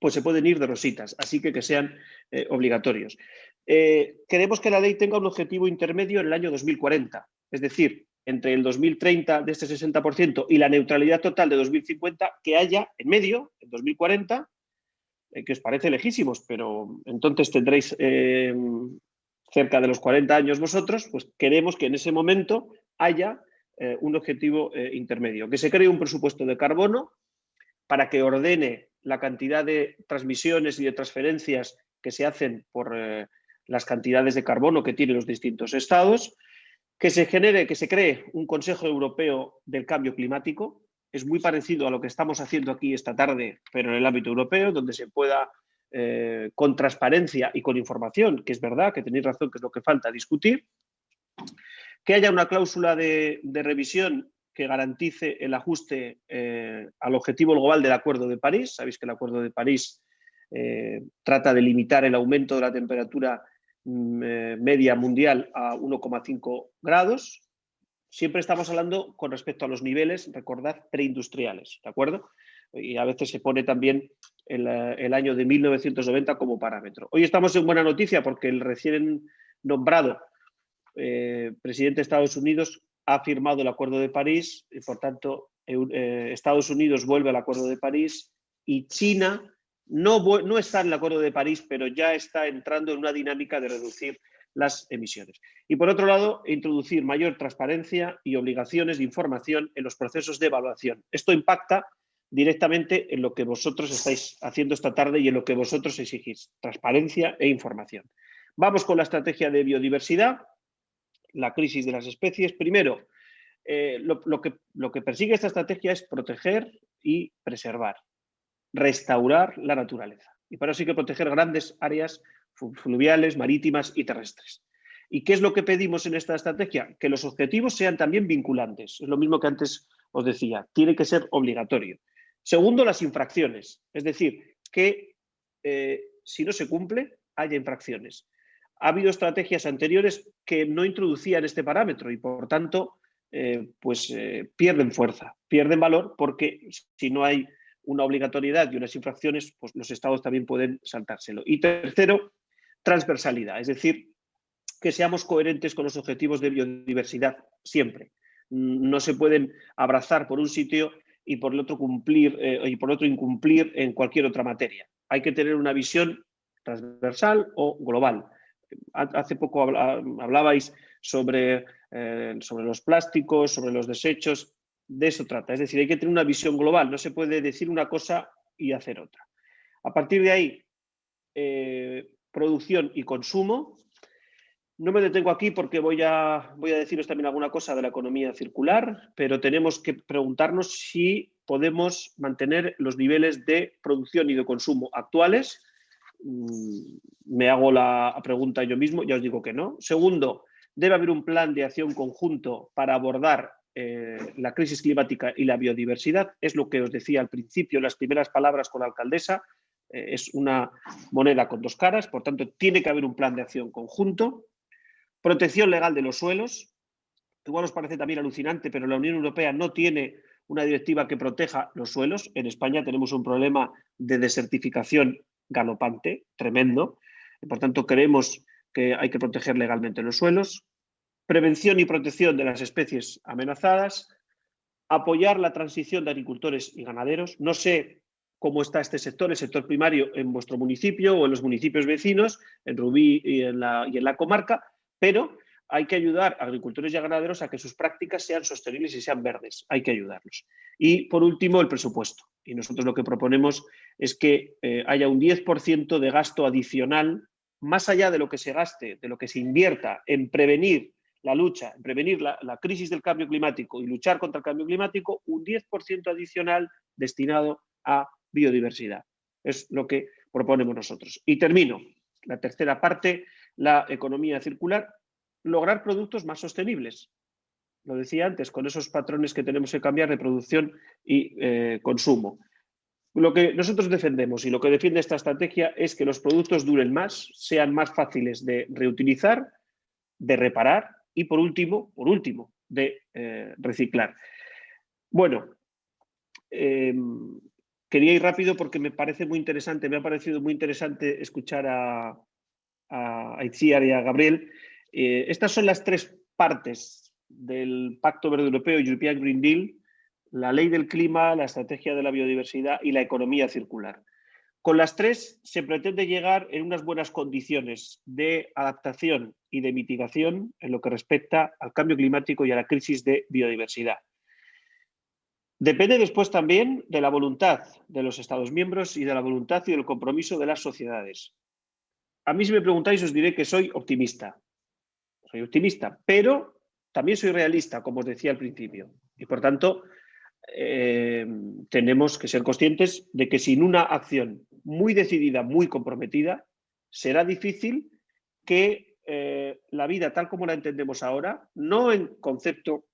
pues se pueden ir de rositas, así que sean obligatorios. Queremos que la ley tenga un objetivo intermedio en el año 2040, es decir, entre el 2030 de este 60% y la neutralidad total de 2050, que haya en medio, en 2040, que os parece lejísimos, pero entonces tendréis cerca de los 40 años vosotros, pues queremos que en ese momento haya un objetivo intermedio, que se cree un presupuesto de carbono para que ordene la cantidad de transmisiones y de transferencias que se hacen por las cantidades de carbono que tienen los distintos estados, que se cree un Consejo Europeo del Cambio Climático. Es muy parecido a lo que estamos haciendo aquí esta tarde, pero en el ámbito europeo, donde se pueda, con transparencia y con información, que es verdad, que tenéis razón, que es lo que falta discutir, que haya una cláusula de revisión que garantice el ajuste al objetivo global del Acuerdo de París. Sabéis que el Acuerdo de París trata de limitar el aumento de la temperatura media mundial a 1,5 grados. Siempre estamos hablando con respecto a los niveles, recordad, preindustriales, ¿de acuerdo? Y a veces se pone también el año de 1990 como parámetro. Hoy estamos en buena noticia porque el recién nombrado presidente de Estados Unidos ha firmado el Acuerdo de París y, por tanto, Estados Unidos vuelve al Acuerdo de París y China no está en el Acuerdo de París, pero ya está entrando en una dinámica de reducir las emisiones. Y, por otro lado, introducir mayor transparencia y obligaciones de información en los procesos de evaluación. Esto impacta directamente en lo que vosotros estáis haciendo esta tarde y en lo que vosotros exigís, transparencia e información. Vamos con la estrategia de biodiversidad, la crisis de las especies. Primero, lo que persigue esta estrategia es proteger y preservar, restaurar la naturaleza. Y para eso hay que proteger grandes áreas fluviales, marítimas y terrestres. ¿Y qué es lo que pedimos en esta estrategia? Que los objetivos sean también vinculantes. Es lo mismo que antes os decía, tiene que ser obligatorio. Segundo, las infracciones. Es decir, que si no se cumple, haya infracciones. Ha habido estrategias anteriores que no introducían este parámetro y, por tanto, pierden fuerza, pierden valor, porque si no hay una obligatoriedad y unas infracciones, pues los estados también pueden saltárselo. Y tercero, transversalidad, es decir, que seamos coherentes con los objetivos de biodiversidad siempre. No se pueden abrazar por un sitio y por el otro cumplir y por otro incumplir en cualquier otra materia. Hay que tener una visión transversal o global. Hace poco hablabais sobre los plásticos, sobre los desechos. De eso trata. Es decir, hay que tener una visión global. No se puede decir una cosa y hacer otra. A partir de ahí, producción y consumo. No me detengo aquí porque voy a deciros también alguna cosa de la economía circular, pero tenemos que preguntarnos si podemos mantener los niveles de producción y de consumo actuales. Me hago la pregunta yo mismo, ya os digo que no. Segundo, debe haber un plan de acción conjunto para abordar la crisis climática y la biodiversidad. Es lo que os decía al principio, las primeras palabras con la alcaldesa. Es una moneda con dos caras, por tanto, tiene que haber un plan de acción conjunto. Protección legal de los suelos. Igual os parece también alucinante, pero la Unión Europea no tiene una directiva que proteja los suelos. En España tenemos un problema de desertificación galopante, tremendo. Por tanto, creemos que hay que proteger legalmente los suelos. Prevención y protección de las especies amenazadas. Apoyar la transición de agricultores y ganaderos. No sé cómo está este sector, el sector primario, en vuestro municipio o en los municipios vecinos, en Rubí y en la comarca, pero hay que ayudar a agricultores y a ganaderos a que sus prácticas sean sostenibles y sean verdes. Hay que ayudarlos. Y, por último, el presupuesto. Y nosotros lo que proponemos es que haya un 10% de gasto adicional, más allá de lo que se gaste, de lo que se invierta en prevenir la lucha, en prevenir la crisis del cambio climático y luchar contra el cambio climático, un 10% adicional destinado a biodiversidad. Es lo que proponemos nosotros. Y termino. La tercera parte, la economía circular, lograr productos más sostenibles. Lo decía antes, con esos patrones que tenemos que cambiar de producción y consumo. Lo que nosotros defendemos y lo que defiende esta estrategia es que los productos duren más, sean más fáciles de reutilizar, de reparar y, por último, de reciclar. Bueno, quería ir rápido porque me ha parecido muy interesante escuchar a Itziar y a Gabriel. Estas son las tres partes del Pacto Verde Europeo, European Green Deal: la ley del clima, la estrategia de la biodiversidad y la economía circular. Con las tres se pretende llegar en unas buenas condiciones de adaptación y de mitigación en lo que respecta al cambio climático y a la crisis de biodiversidad. Depende después también de la voluntad de los Estados miembros y de la voluntad y del compromiso de las sociedades. A mí, si me preguntáis, os diré que soy optimista. Soy optimista, pero también soy realista, como os decía al principio. Y, por tanto, tenemos que ser conscientes de que sin una acción muy decidida, muy comprometida, será difícil que la vida tal como la entendemos ahora, no en concepto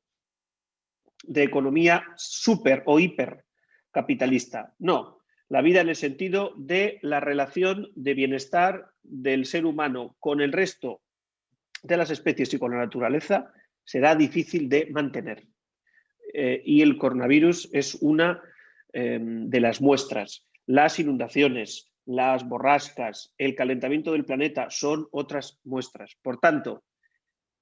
de economía súper o hiper capitalista, no, La vida en el sentido de la relación de bienestar del ser humano con el resto de las especies y con la naturaleza será difícil de mantener. Y el coronavirus es una de las muestras. Las inundaciones, las borrascas, el calentamiento del planeta son otras muestras. Por tanto,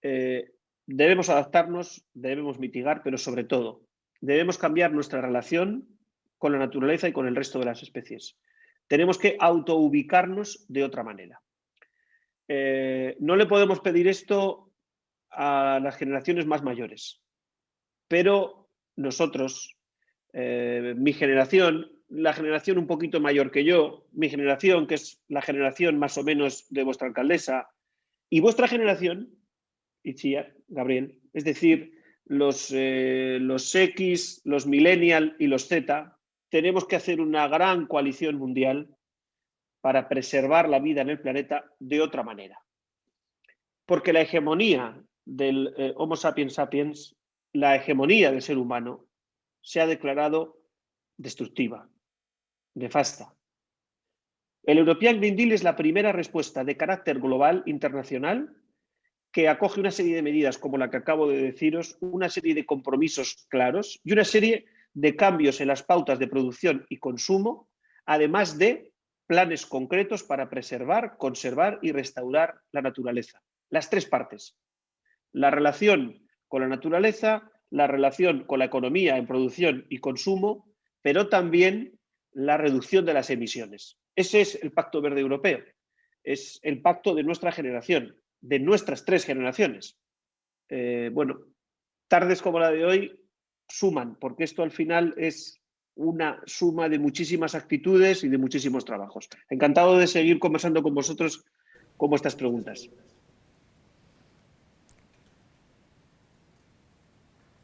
debemos adaptarnos, debemos mitigar, pero sobre todo, debemos cambiar nuestra relación con la naturaleza y con el resto de las especies. Tenemos que autoubicarnos de otra manera. No le podemos pedir esto a las generaciones más mayores, pero nosotros, mi generación, la generación un poquito mayor que yo, mi generación, que es la generación más o menos de vuestra alcaldesa, y vuestra generación, Itziar, Gabriel, es decir, los X, los millennial y los Z, tenemos que hacer una gran coalición mundial para preservar la vida en el planeta de otra manera. Porque la hegemonía del Homo sapiens sapiens, la hegemonía del ser humano, se ha declarado destructiva, nefasta. El European Green Deal es la primera respuesta de carácter global, internacional, que acoge una serie de medidas como la que acabo de deciros, una serie de compromisos claros y una serie de cambios en las pautas de producción y consumo, además de planes concretos para preservar, conservar y restaurar la naturaleza. Las tres partes. La relación con la naturaleza, la relación con la economía en producción y consumo, pero también la reducción de las emisiones. Ese es el Pacto Verde Europeo. Es el pacto de nuestra generación, de nuestras tres generaciones. Bueno, tardes como la de hoy suman, porque esto al final es una suma de muchísimas actitudes y de muchísimos trabajos. Encantado de seguir conversando con vosotros con vuestras preguntas.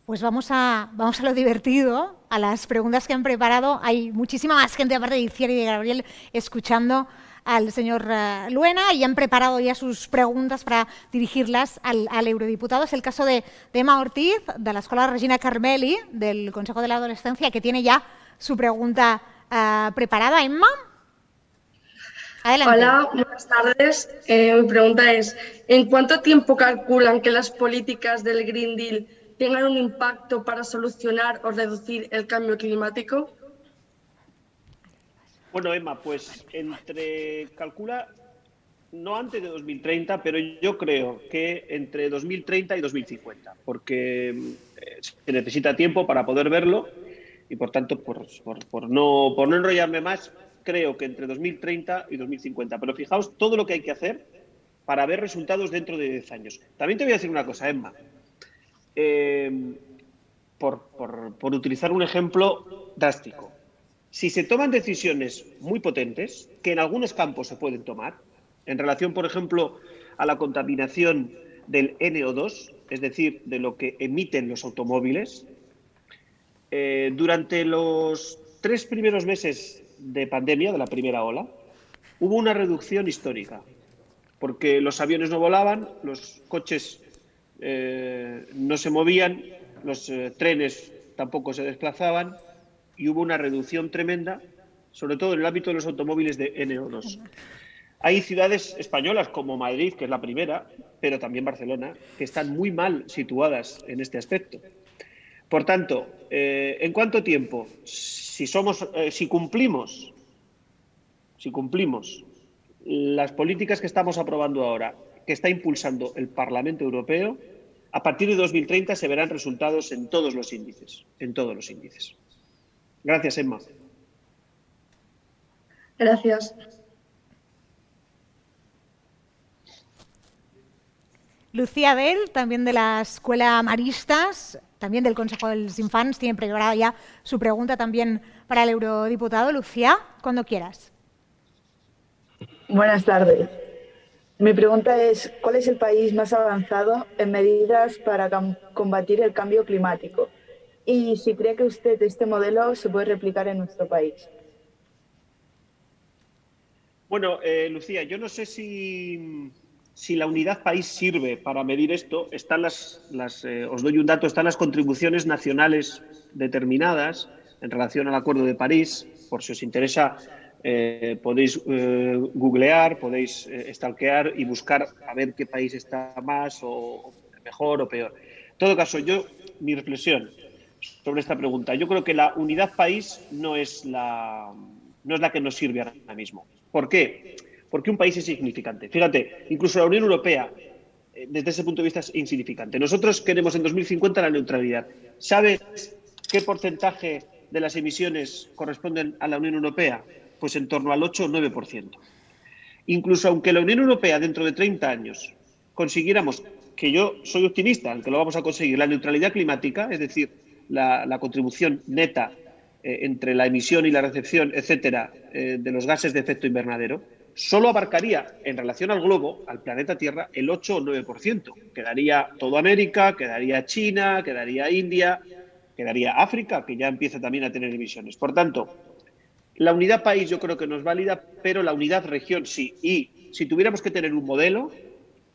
Pues vamos a lo divertido, a las preguntas que han preparado. Hay muchísima más gente, aparte de Itziar y de Gabriel, escuchando al señor Luena, y han preparado ya sus preguntas para dirigirlas al eurodiputado. Es el caso de Emma Ortiz, de la Escuela Regina Carmeli, del Consejo de la Adolescencia, que tiene ya su pregunta preparada. Emma, adelante. Hola, buenas tardes. Mi pregunta es, ¿en cuánto tiempo calculan que las políticas del Green Deal tengan un impacto para solucionar o reducir el cambio climático? Bueno, Emma, pues calcula no antes de 2030, pero yo creo que entre 2030 y 2050, porque se necesita tiempo para poder verlo y, por tanto, por no enrollarme más, creo que entre 2030 y 2050. Pero fijaos todo lo que hay que hacer para ver resultados dentro de 10 años. También te voy a decir una cosa, Emma. Por utilizar un ejemplo drástico. Si se toman decisiones muy potentes, que en algunos campos se pueden tomar, en relación, por ejemplo, a la contaminación del NO2, es decir, de lo que emiten los automóviles, durante los 3 primeros meses de pandemia, de la primera ola, hubo una reducción histórica, porque los aviones no volaban, los coches no se movían, los trenes tampoco se desplazaban, y hubo una reducción tremenda, sobre todo en el ámbito de los automóviles de NO2. Hay ciudades españolas como Madrid, que es la primera, pero también Barcelona, que están muy mal situadas en este aspecto. Por tanto, ¿en cuánto tiempo? Si cumplimos las políticas que estamos aprobando ahora, que está impulsando el Parlamento Europeo, a partir de 2030 se verán resultados en todos los índices, Gracias, Emma. Gracias. Lucía Bell, también de la Escuela Maristas, también del Consejo de los Infants, tiene preparada ya su pregunta también para el eurodiputado. Lucía, cuando quieras. Buenas tardes. Mi pregunta es, ¿cuál es el país más avanzado en medidas para combatir el cambio climático? Y si cree que usted este modelo se puede replicar en nuestro país. Bueno, Lucía, yo no sé si la unidad país sirve para medir esto. Están os doy un dato, están las contribuciones nacionales determinadas, en relación al Acuerdo de París. Por si os interesa, podéis googlear, podéis stalkear y buscar a ver qué país está más o mejor o peor. En todo caso, mi reflexión sobre esta pregunta, yo creo que la unidad país no es la que nos sirve ahora mismo. ¿Por qué? Porque un país es insignificante. Fíjate, incluso la Unión Europea, desde ese punto de vista, es insignificante. Nosotros queremos en 2050 la neutralidad. ¿Sabes qué porcentaje de las emisiones corresponden a la Unión Europea? Pues en torno al 8 o 9%. Incluso aunque la Unión Europea dentro de 30 años consiguiéramos, que yo soy optimista, en que lo vamos a conseguir, la neutralidad climática, es decir, la contribución neta entre la emisión y la recepción, etcétera, de los gases de efecto invernadero, solo abarcaría, en relación al globo, al planeta Tierra, el 8 o 9%. Quedaría toda América, quedaría China, quedaría India, quedaría África, que ya empieza también a tener emisiones. Por tanto, la unidad país yo creo que no es válida, pero la unidad región sí. Y si tuviéramos que tener un modelo,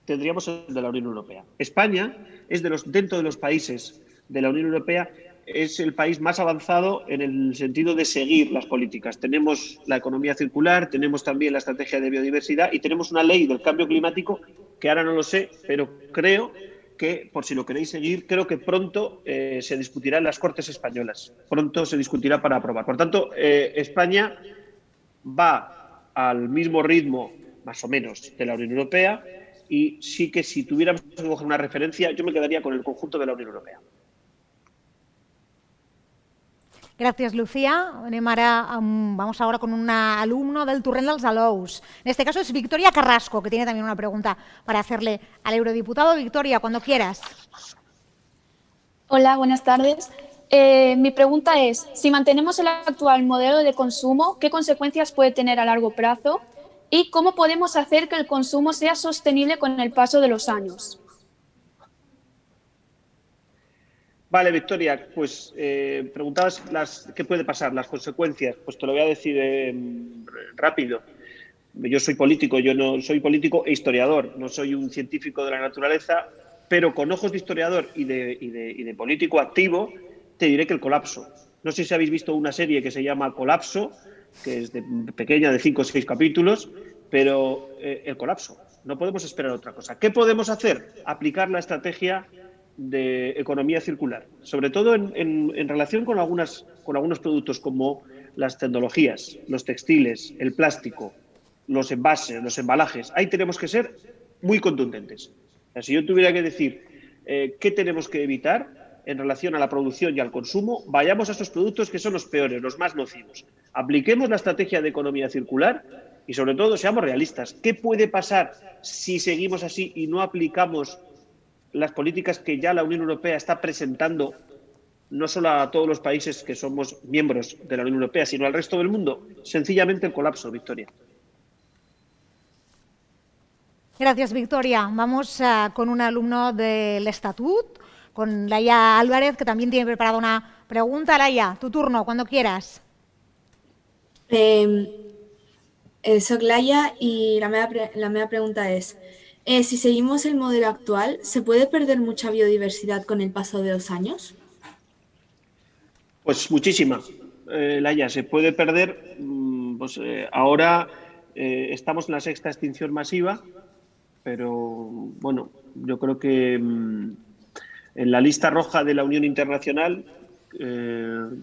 tendríamos el de la Unión Europea. España es dentro de los países de la Unión Europea, es el país más avanzado en el sentido de seguir las políticas. Tenemos la economía circular, tenemos también la estrategia de biodiversidad y tenemos una ley del cambio climático que ahora no lo sé, pero creo que, por si lo queréis seguir, creo que pronto se discutirá en las Cortes españolas. Pronto se discutirá para aprobar. Por tanto, España va al mismo ritmo, más o menos, de la Unión Europea y sí que si tuviéramos que coger una referencia, yo me quedaría con el conjunto de la Unión Europea. Gracias, Lucía. Vamos ahora con un alumno del Torrent dels Alous. En este caso es Victoria Carrasco, que tiene también una pregunta para hacerle al eurodiputado. Victoria, cuando quieras. Hola, buenas tardes. Mi pregunta es, si mantenemos el actual modelo de consumo, ¿qué consecuencias puede tener a largo plazo? ¿Y cómo podemos hacer que el consumo sea sostenible con el paso de los años? Vale, Victoria, pues preguntabas qué puede pasar, las consecuencias. Pues te lo voy a decir rápido. Yo soy político, yo no soy político e historiador, no soy un científico de la naturaleza, pero con ojos de historiador y de político activo, te diré que el colapso. No sé si habéis visto una serie que se llama Colapso, que es pequeña, de 5 o 6 capítulos, pero el colapso. No podemos esperar otra cosa. ¿Qué podemos hacer? Aplicar la estrategia de economía circular, sobre todo en relación con algunos productos como las tecnologías, los textiles, el plástico, los envases, los embalajes. Ahí tenemos que ser muy contundentes. O sea, si yo tuviera que decir qué tenemos que evitar en relación a la producción y al consumo, vayamos a esos productos que son los peores, los más nocivos. Apliquemos la estrategia de economía circular y, sobre todo, seamos realistas. ¿Qué puede pasar si seguimos así y no aplicamos las políticas que ya la Unión Europea está presentando, no solo a todos los países que somos miembros de la Unión Europea, sino al resto del mundo? Sencillamente el colapso, Victoria. Gracias, Victoria. Vamos con un alumno del Estatut, con Laia Álvarez, que también tiene preparada una pregunta. Laia, tu turno, cuando quieras. Soc Laia y la meva pregunta es, si seguimos el modelo actual, ¿se puede perder mucha biodiversidad con el paso de los años? Pues muchísima, Laia, se puede perder. Ahora estamos en la 6ª extinción masiva, pero bueno, yo creo que en la lista roja de la Unión Internacional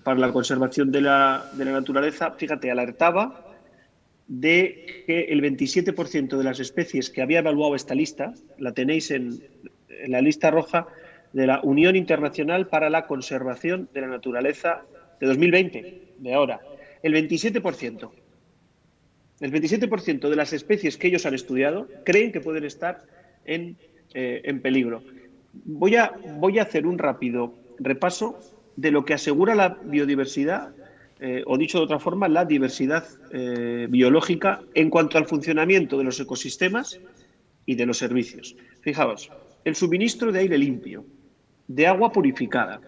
para la conservación de la naturaleza, fíjate, alertaba de que el 27% de las especies que había evaluado esta lista, la tenéis en la lista roja de la Unión Internacional para la Conservación de la Naturaleza de 2020, de ahora. El 27%. El 27% de las especies que ellos han estudiado creen que pueden estar en peligro. Voy a hacer un rápido repaso de lo que asegura la biodiversidad, o dicho de otra forma, la diversidad biológica en cuanto al funcionamiento de los ecosistemas y de los servicios. Fijaos, el suministro de aire limpio, de agua purificada,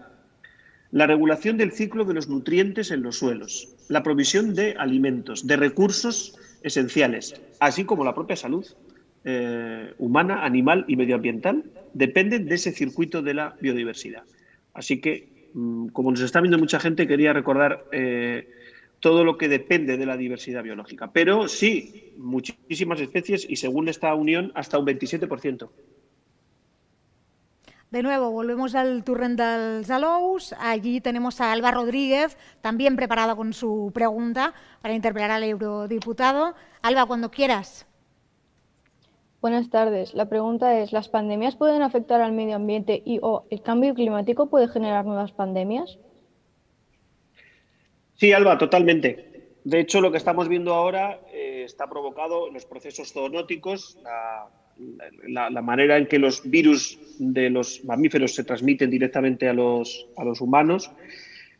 la regulación del ciclo de los nutrientes en los suelos, la provisión de alimentos, de recursos esenciales, así como la propia salud humana, animal y medioambiental, dependen de ese circuito de la biodiversidad. Así que como nos está viendo mucha gente, quería recordar todo lo que depende de la diversidad biológica. Pero sí, muchísimas especies y según esta unión, hasta un 27%. De nuevo, volvemos al Torrent dels Alous. Allí tenemos a Alba Rodríguez, también preparada con su pregunta para interpelar al eurodiputado. Alba, cuando quieras. Buenas tardes. La pregunta es, ¿las pandemias pueden afectar al medio ambiente y o el cambio climático puede generar nuevas pandemias? Sí, Alba, totalmente. De hecho, lo que estamos viendo ahora está provocado en los procesos zoonóticos, la manera en que los virus de los mamíferos se transmiten directamente a los humanos.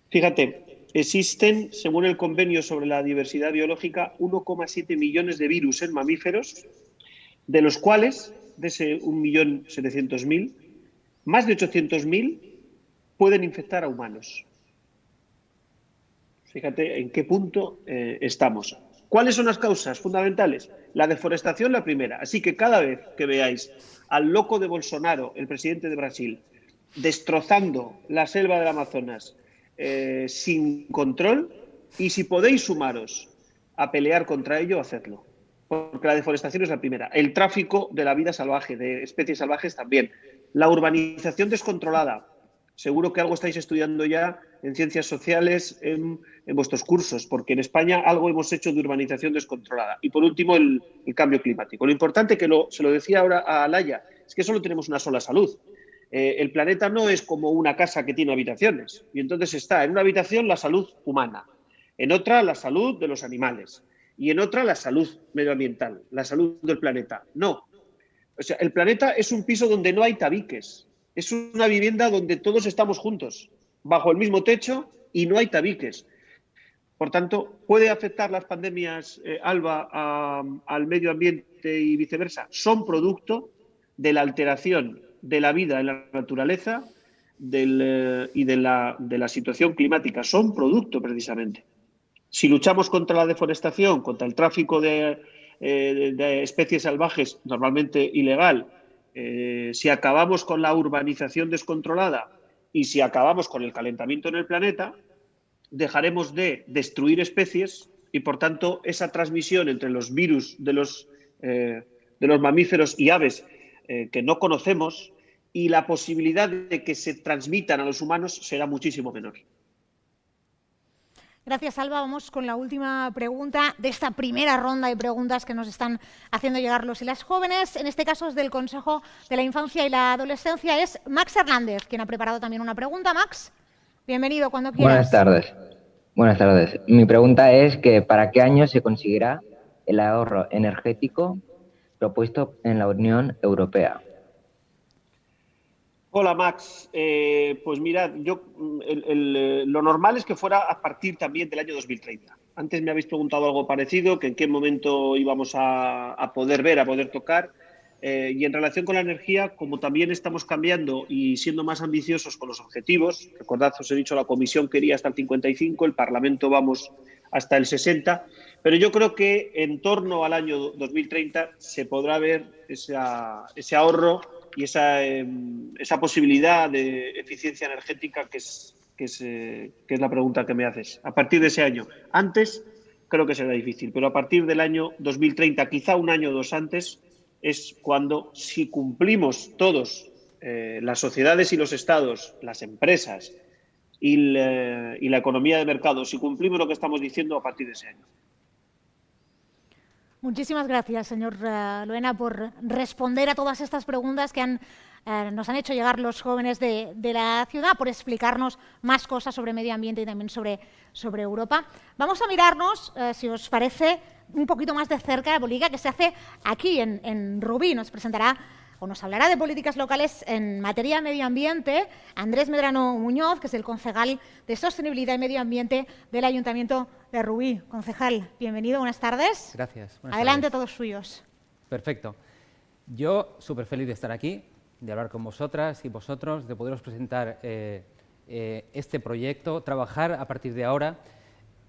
Fíjate, existen, según el Convenio sobre la Diversidad Biológica, 1,7 millones de virus en mamíferos, de los cuales, de ese 1.700.000, más de 800.000 pueden infectar a humanos. Fíjate en qué punto estamos. ¿Cuáles son las causas fundamentales? La deforestación, la primera. Así que cada vez que veáis al loco de Bolsonaro, el presidente de Brasil, destrozando la selva del Amazonas sin control, y si podéis sumaros a pelear contra ello, hacedlo. Porque la deforestación es la primera. El tráfico de la vida salvaje, de especies salvajes también. La urbanización descontrolada. Seguro que algo estáis estudiando ya en ciencias sociales, en vuestros cursos, porque en España algo hemos hecho de urbanización descontrolada. Y por último, el cambio climático. Lo importante, se lo decía ahora a Alaya, es que solo tenemos una sola salud. El planeta no es como una casa que tiene habitaciones. Y entonces está en una habitación la salud humana, en otra la salud de los animales y en otra la salud medioambiental, la salud del planeta. No. O sea, el planeta es un piso donde no hay tabiques. Es una vivienda donde todos estamos juntos, bajo el mismo techo y no hay tabiques. Por tanto, ¿puede afectar las pandemias, Alba, al medio ambiente y viceversa? Son producto de la alteración de la vida en la naturaleza y de la situación climática. Son producto, precisamente. Si luchamos contra la deforestación, contra el tráfico de especies salvajes, normalmente ilegal, si acabamos con la urbanización descontrolada y si acabamos con el calentamiento en el planeta, dejaremos de destruir especies y, por tanto, esa transmisión entre los virus de los mamíferos y aves que no conocemos y la posibilidad de que se transmitan a los humanos será muchísimo menor. Gracias, Alba. Vamos con la última pregunta de esta primera ronda de preguntas que nos están haciendo llegar los y las jóvenes. En este caso es del Consejo de la Infancia y la Adolescencia. Es Max Hernández, quien ha preparado también una pregunta. Max, bienvenido cuando quieras. Buenas tardes. Buenas tardes. Mi pregunta es que ¿para qué año se conseguirá el ahorro energético propuesto en la Unión Europea? Hola, Max. Pues mirad, lo normal es que fuera a partir también del año 2030. Antes me habéis preguntado algo parecido, que en qué momento íbamos a poder tocar. Y en relación con la energía, como también estamos cambiando y siendo más ambiciosos con los objetivos, recordad, os he dicho, la Comisión quería hasta el 55, el Parlamento vamos hasta el 60, pero yo creo que en torno al año 2030 se podrá ver ese ahorro y esa posibilidad de eficiencia energética que es la pregunta que me haces. A partir de ese año. Antes creo que será difícil, pero a partir del año 2030, quizá un año o dos antes, es cuando, si cumplimos todos, las sociedades y los estados, las empresas y la economía de mercado, si cumplimos lo que estamos diciendo a partir de ese año. Muchísimas gracias, señor Luena, por responder a todas estas preguntas que nos han hecho llegar los jóvenes de la ciudad, por explicarnos más cosas sobre medio ambiente y también sobre Europa. Vamos a mirarnos, si os parece, un poquito más de cerca la política que se hace aquí en Rubí. Nos presentará o nos hablará de políticas locales en materia de medio ambiente Andrés Medrano Muñoz, que es el concejal de Sostenibilidad y Medio Ambiente del Ayuntamiento de Rubí. Concejal, bienvenido, buenas tardes. Gracias. Adelante, todos suyos. Perfecto. Yo súper feliz de estar aquí, de hablar con vosotras y vosotros, de poderos presentar este proyecto, trabajar a partir de ahora.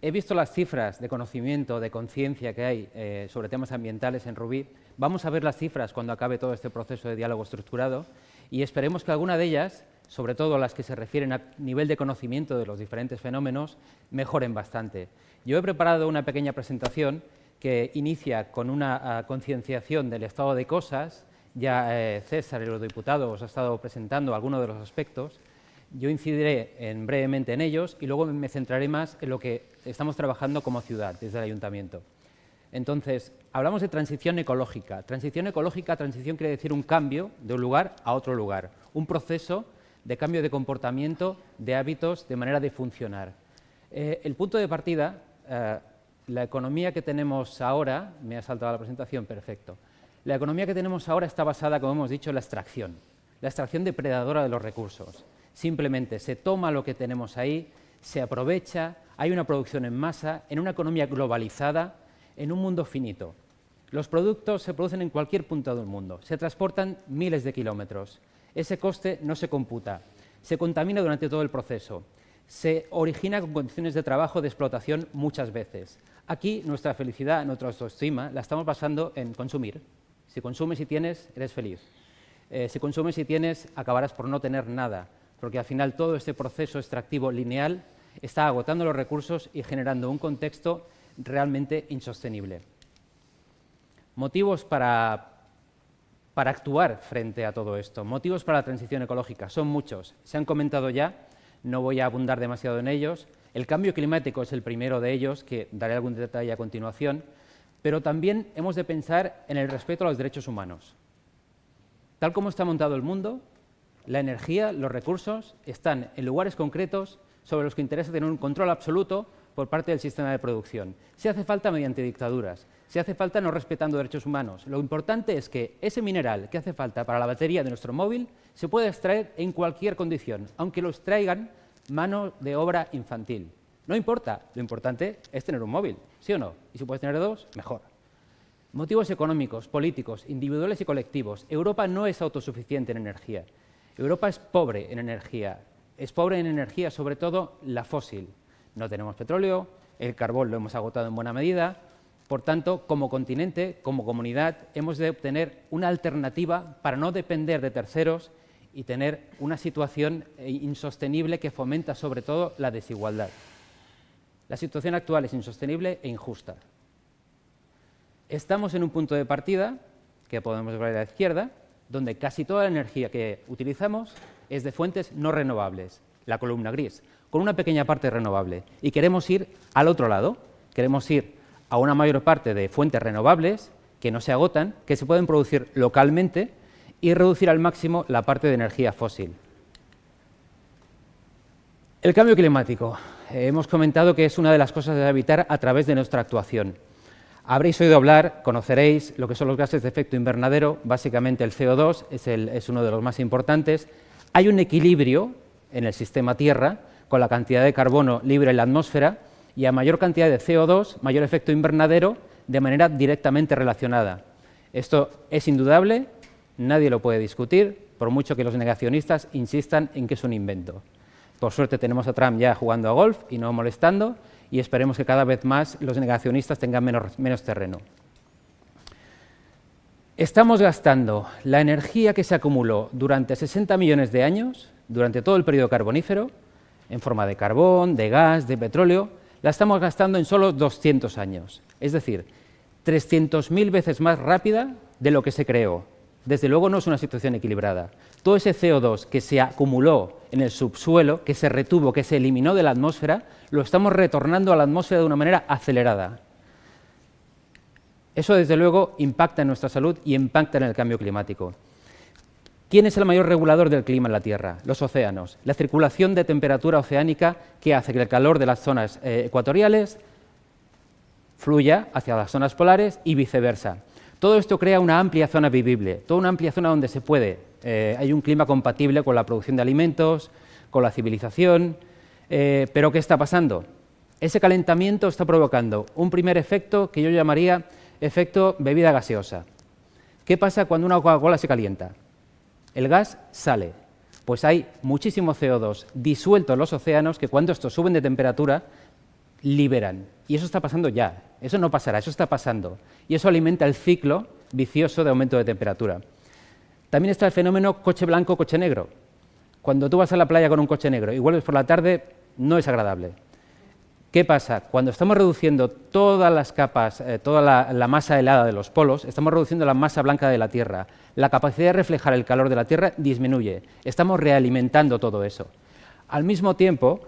He visto las cifras de conocimiento, de conciencia que hay sobre temas ambientales en Rubí. Vamos a ver las cifras cuando acabe todo este proceso de diálogo estructurado y esperemos que alguna de ellas sobre todo las que se refieren a nivel de conocimiento de los diferentes fenómenos, mejoren bastante. Yo he preparado una pequeña presentación que inicia con una concienciación del estado de cosas. Ya César, el eurodiputado, os ha estado presentando algunos de los aspectos. Yo incidiré brevemente en ellos y luego me centraré más en lo que estamos trabajando como ciudad, desde el Ayuntamiento. Entonces, hablamos de transición ecológica. Transición quiere decir un cambio de un lugar a otro lugar, un proceso de cambio de comportamiento, de hábitos, de manera de funcionar. El punto de partida, la economía que tenemos ahora, me ha saltado la presentación, perfecto. La economía que tenemos ahora está basada, como hemos dicho, en la extracción depredadora de los recursos. Simplemente se toma lo que tenemos ahí, se aprovecha, hay una producción en masa, en una economía globalizada, en un mundo finito. Los productos se producen en cualquier punto del mundo, se transportan miles de kilómetros. Ese coste no se computa, se contamina durante todo el proceso, se origina con condiciones de trabajo, de explotación muchas veces. Aquí nuestra felicidad, nuestra autoestima, la estamos basando en consumir. Si consumes y tienes, eres feliz. Si consumes y tienes, acabarás por no tener nada, porque al final todo este proceso extractivo lineal está agotando los recursos y generando un contexto realmente insostenible. Motivos para actuar frente a todo esto, motivos para la transición ecológica, son muchos. Se han comentado ya, no voy a abundar demasiado en ellos. El cambio climático es el primero de ellos, que daré algún detalle a continuación, pero también hemos de pensar en el respeto a los derechos humanos. Tal como está montado el mundo, la energía, los recursos, están en lugares concretos sobre los que interesa tener un control absoluto por parte del sistema de producción. Si hace falta mediante dictaduras, si hace falta no respetando derechos humanos. Lo importante es que ese mineral que hace falta para la batería de nuestro móvil se puede extraer en cualquier condición, aunque lo extraigan mano de obra infantil. No importa, lo importante es tener un móvil, ¿sí o no? Y si puedes tener dos, mejor. Motivos económicos, políticos, individuales y colectivos. Europa no es autosuficiente en energía. Europa es pobre en energía. Es pobre en energía, sobre todo la fósil. No tenemos petróleo, el carbón lo hemos agotado en buena medida. Por tanto, como continente, como comunidad, hemos de obtener una alternativa para no depender de terceros y tener una situación insostenible que fomenta sobre todo la desigualdad. La situación actual es insostenible e injusta. Estamos en un punto de partida, que podemos ver a la izquierda, donde casi toda la energía que utilizamos es de fuentes no renovables, la columna gris, con una pequeña parte renovable. Y queremos ir al otro lado, queremos ir a una mayor parte de fuentes renovables que no se agotan, que se pueden producir localmente y reducir al máximo la parte de energía fósil. El cambio climático. Hemos comentado que es una de las cosas a evitar a través de nuestra actuación. Habréis oído hablar, conoceréis lo que son los gases de efecto invernadero, básicamente el CO2 es uno de los más importantes. Hay un equilibrio en el sistema Tierra con la cantidad de carbono libre en la atmósfera y a mayor cantidad de CO2, mayor efecto invernadero de manera directamente relacionada. Esto es indudable, nadie lo puede discutir, por mucho que los negacionistas insistan en que es un invento. Por suerte tenemos a Trump ya jugando a golf y no molestando, y esperemos que cada vez más los negacionistas tengan menos terreno. Estamos gastando la energía que se acumuló durante 60 millones de años, durante todo el periodo carbonífero, en forma de carbón, de gas, de petróleo, la estamos gastando en solo 200 años. Es decir, 300.000 veces más rápida de lo que se creó. Desde luego no es una situación equilibrada. Todo ese CO2 que se acumuló en el subsuelo, que se retuvo, que se eliminó de la atmósfera, lo estamos retornando a la atmósfera de una manera acelerada. Eso, desde luego, impacta en nuestra salud y impacta en el cambio climático. ¿Quién es el mayor regulador del clima en la Tierra? Los océanos. La circulación de temperatura oceánica que hace que el calor de las zonas ecuatoriales fluya hacia las zonas polares y viceversa. Todo esto crea una amplia zona vivible, toda una amplia zona donde se puede. Hay un clima compatible con la producción de alimentos, con la civilización, pero ¿qué está pasando? Ese calentamiento está provocando un primer efecto que yo llamaría efecto bebida gaseosa. ¿Qué pasa cuando una Coca-Cola se calienta? El gas sale, pues hay muchísimo CO2 disuelto en los océanos que cuando estos suben de temperatura liberan. Y eso está pasando ya, eso no pasará, eso está pasando. Y eso alimenta el ciclo vicioso de aumento de temperatura. También está el fenómeno coche blanco, coche negro. Cuando tú vas a la playa con un coche negro y vuelves por la tarde, no es agradable. ¿Qué pasa? Cuando estamos reduciendo todas las capas, toda la masa helada de los polos, estamos reduciendo la masa blanca de la Tierra. La capacidad de reflejar el calor de la Tierra disminuye. Estamos realimentando todo eso. Al mismo tiempo,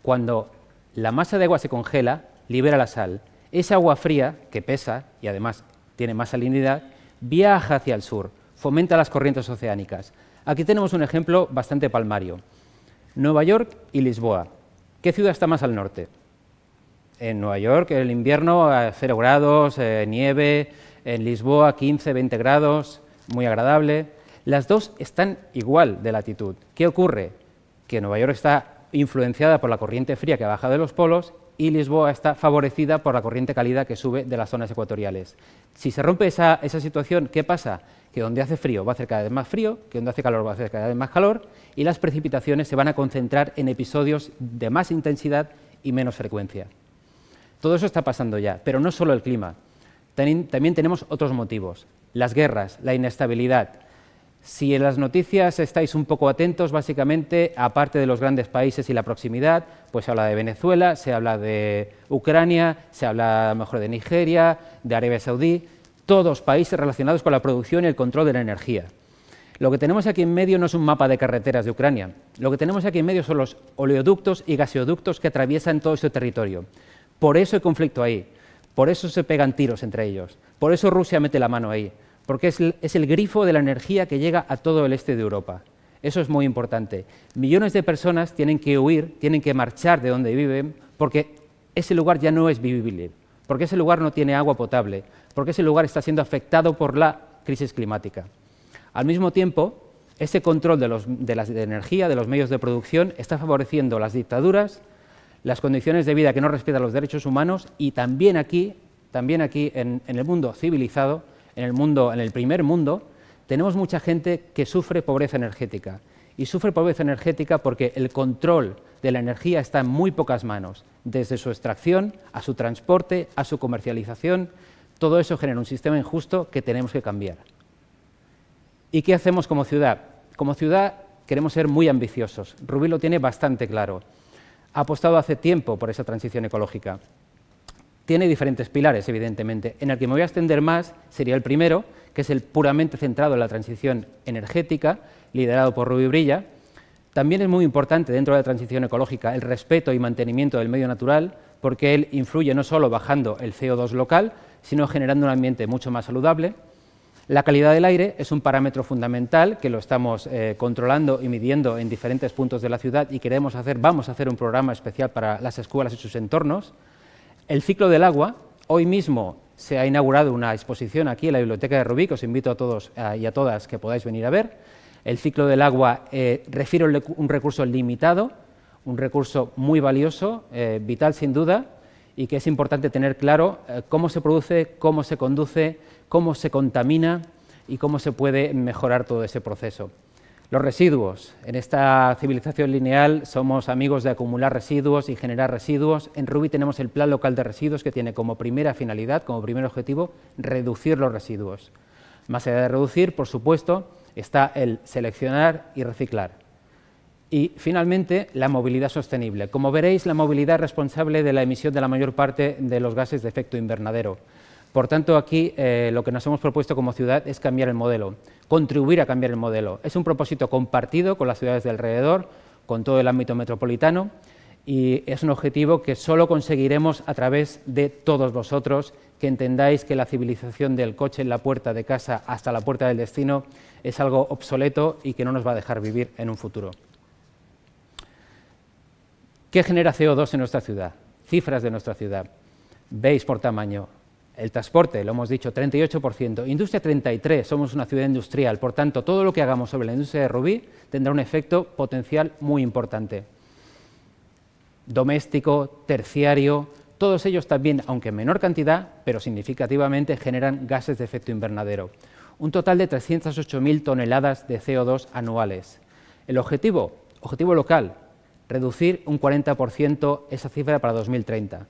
cuando la masa de agua se congela, libera la sal. Esa agua fría, que pesa y además tiene más salinidad, viaja hacia el sur, fomenta las corrientes oceánicas. Aquí tenemos un ejemplo bastante palmario. Nueva York y Lisboa. ¿Qué ciudad está más al norte? En Nueva York, el invierno a 0 grados, nieve, en Lisboa 15, 20 grados, muy agradable. Las dos están igual de latitud. ¿Qué ocurre? Que Nueva York está influenciada por la corriente fría que baja de los polos y Lisboa está favorecida por la corriente cálida que sube de las zonas ecuatoriales. Si se rompe esa situación, ¿qué pasa? Que donde hace frío va a hacer cada vez más frío, que donde hace calor va a hacer cada vez más calor y las precipitaciones se van a concentrar en episodios de más intensidad y menos frecuencia. Todo eso está pasando ya, pero no solo el clima. También tenemos otros motivos. Las guerras, la inestabilidad. Si en las noticias estáis un poco atentos, básicamente, aparte de los grandes países y la proximidad, pues se habla de Venezuela, se habla de Ucrania, se habla a lo mejor de Nigeria, de Arabia Saudí, todos países relacionados con la producción y el control de la energía. Lo que tenemos aquí en medio no es un mapa de carreteras de Ucrania, lo que tenemos aquí en medio son los oleoductos y gaseoductos que atraviesan todo este territorio. Por eso hay conflicto ahí, por eso se pegan tiros entre ellos, por eso Rusia mete la mano ahí, porque es el grifo de la energía que llega a todo el este de Europa. Eso es muy importante. Millones de personas tienen que huir, tienen que marchar de donde viven, porque ese lugar ya no es vivible, porque ese lugar no tiene agua potable, porque ese lugar está siendo afectado por la crisis climática. Al mismo tiempo, ese control de la energía, de los medios de producción, está favoreciendo las dictaduras, las condiciones de vida que no respetan los derechos humanos y también aquí en el mundo civilizado, en el primer mundo, tenemos mucha gente que sufre pobreza energética. Y sufre pobreza energética porque el control de la energía está en muy pocas manos, desde su extracción, a su transporte, a su comercialización. Todo eso genera un sistema injusto que tenemos que cambiar. ¿Y qué hacemos como ciudad? Como ciudad queremos ser muy ambiciosos. Rubí lo tiene bastante claro. Ha apostado hace tiempo por esa transición ecológica. Tiene diferentes pilares, evidentemente. En el que me voy a extender más sería el primero, que es el puramente centrado en la transición energética, liderado por Rubí Brilla. También es muy importante dentro de la transición ecológica el respeto y mantenimiento del medio natural, porque él influye no solo bajando el CO2 local, sino generando un ambiente mucho más saludable. La calidad del aire es un parámetro fundamental que lo estamos controlando y midiendo en diferentes puntos de la ciudad y vamos a hacer un programa especial para las escuelas y sus entornos. El ciclo del agua, hoy mismo se ha inaugurado una exposición aquí en la Biblioteca de Rubí, que os invito a todos y a todas que podáis venir a ver. El ciclo del agua refiere a un recurso limitado, un recurso muy valioso, vital sin duda, y que es importante tener claro cómo se produce, cómo se conduce, cómo se contamina y cómo se puede mejorar todo ese proceso. Los residuos. En esta civilización lineal somos amigos de acumular residuos y generar residuos. En Rubí tenemos el Plan Local de Residuos que tiene como primera finalidad, como primer objetivo, reducir los residuos. Más allá de reducir, por supuesto, está el seleccionar y reciclar. Y, finalmente, la movilidad sostenible. Como veréis, la movilidad es responsable de la emisión de la mayor parte de los gases de efecto invernadero. Por tanto, aquí lo que nos hemos propuesto como ciudad es cambiar el modelo, contribuir a cambiar el modelo. Es un propósito compartido con las ciudades de alrededor, con todo el ámbito metropolitano, y es un objetivo que solo conseguiremos a través de todos vosotros, que entendáis que la civilización del coche en la puerta de casa hasta la puerta del destino es algo obsoleto y que no nos va a dejar vivir en un futuro. ¿Qué genera CO2 en nuestra ciudad? Cifras de nuestra ciudad. Veis por tamaño. El transporte, lo hemos dicho, 38%. Industria, 33%. Somos una ciudad industrial. Por tanto, todo lo que hagamos sobre la industria de Rubí tendrá un efecto potencial muy importante. Doméstico, terciario, todos ellos también, aunque en menor cantidad, pero significativamente, generan gases de efecto invernadero. Un total de 308.000 toneladas de CO2 anuales. El objetivo local, reducir un 40% esa cifra para 2030.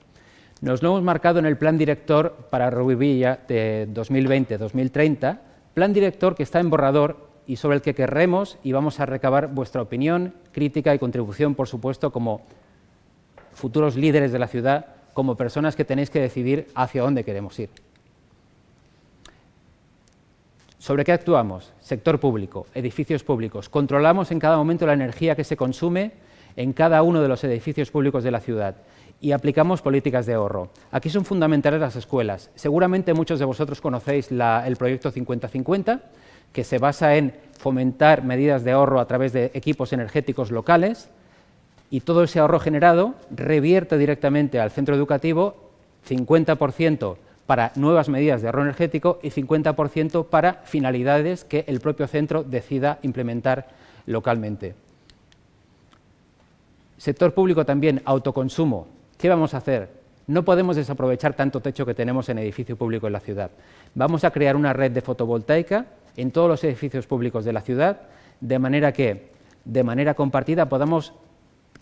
Nos lo hemos marcado en el Plan Director para Rubí Villa de 2020-2030, plan director que está en borrador y sobre el que querremos y vamos a recabar vuestra opinión, crítica y contribución, por supuesto, como futuros líderes de la ciudad, como personas que tenéis que decidir hacia dónde queremos ir. ¿Sobre qué actuamos? Sector público, edificios públicos. Controlamos en cada momento la energía que se consume en cada uno de los edificios públicos de la ciudad y aplicamos políticas de ahorro. Aquí son fundamentales las escuelas. Seguramente muchos de vosotros conocéis el proyecto 50-50, que se basa en fomentar medidas de ahorro a través de equipos energéticos locales, y todo ese ahorro generado revierte directamente al centro educativo, 50% para nuevas medidas de ahorro energético y 50% para finalidades que el propio centro decida implementar localmente. Sector público también, autoconsumo. ¿Qué vamos a hacer? No podemos desaprovechar tanto techo que tenemos en edificio público en la ciudad. Vamos a crear una red de fotovoltaica en todos los edificios públicos de la ciudad, de manera que, de manera compartida, podamos,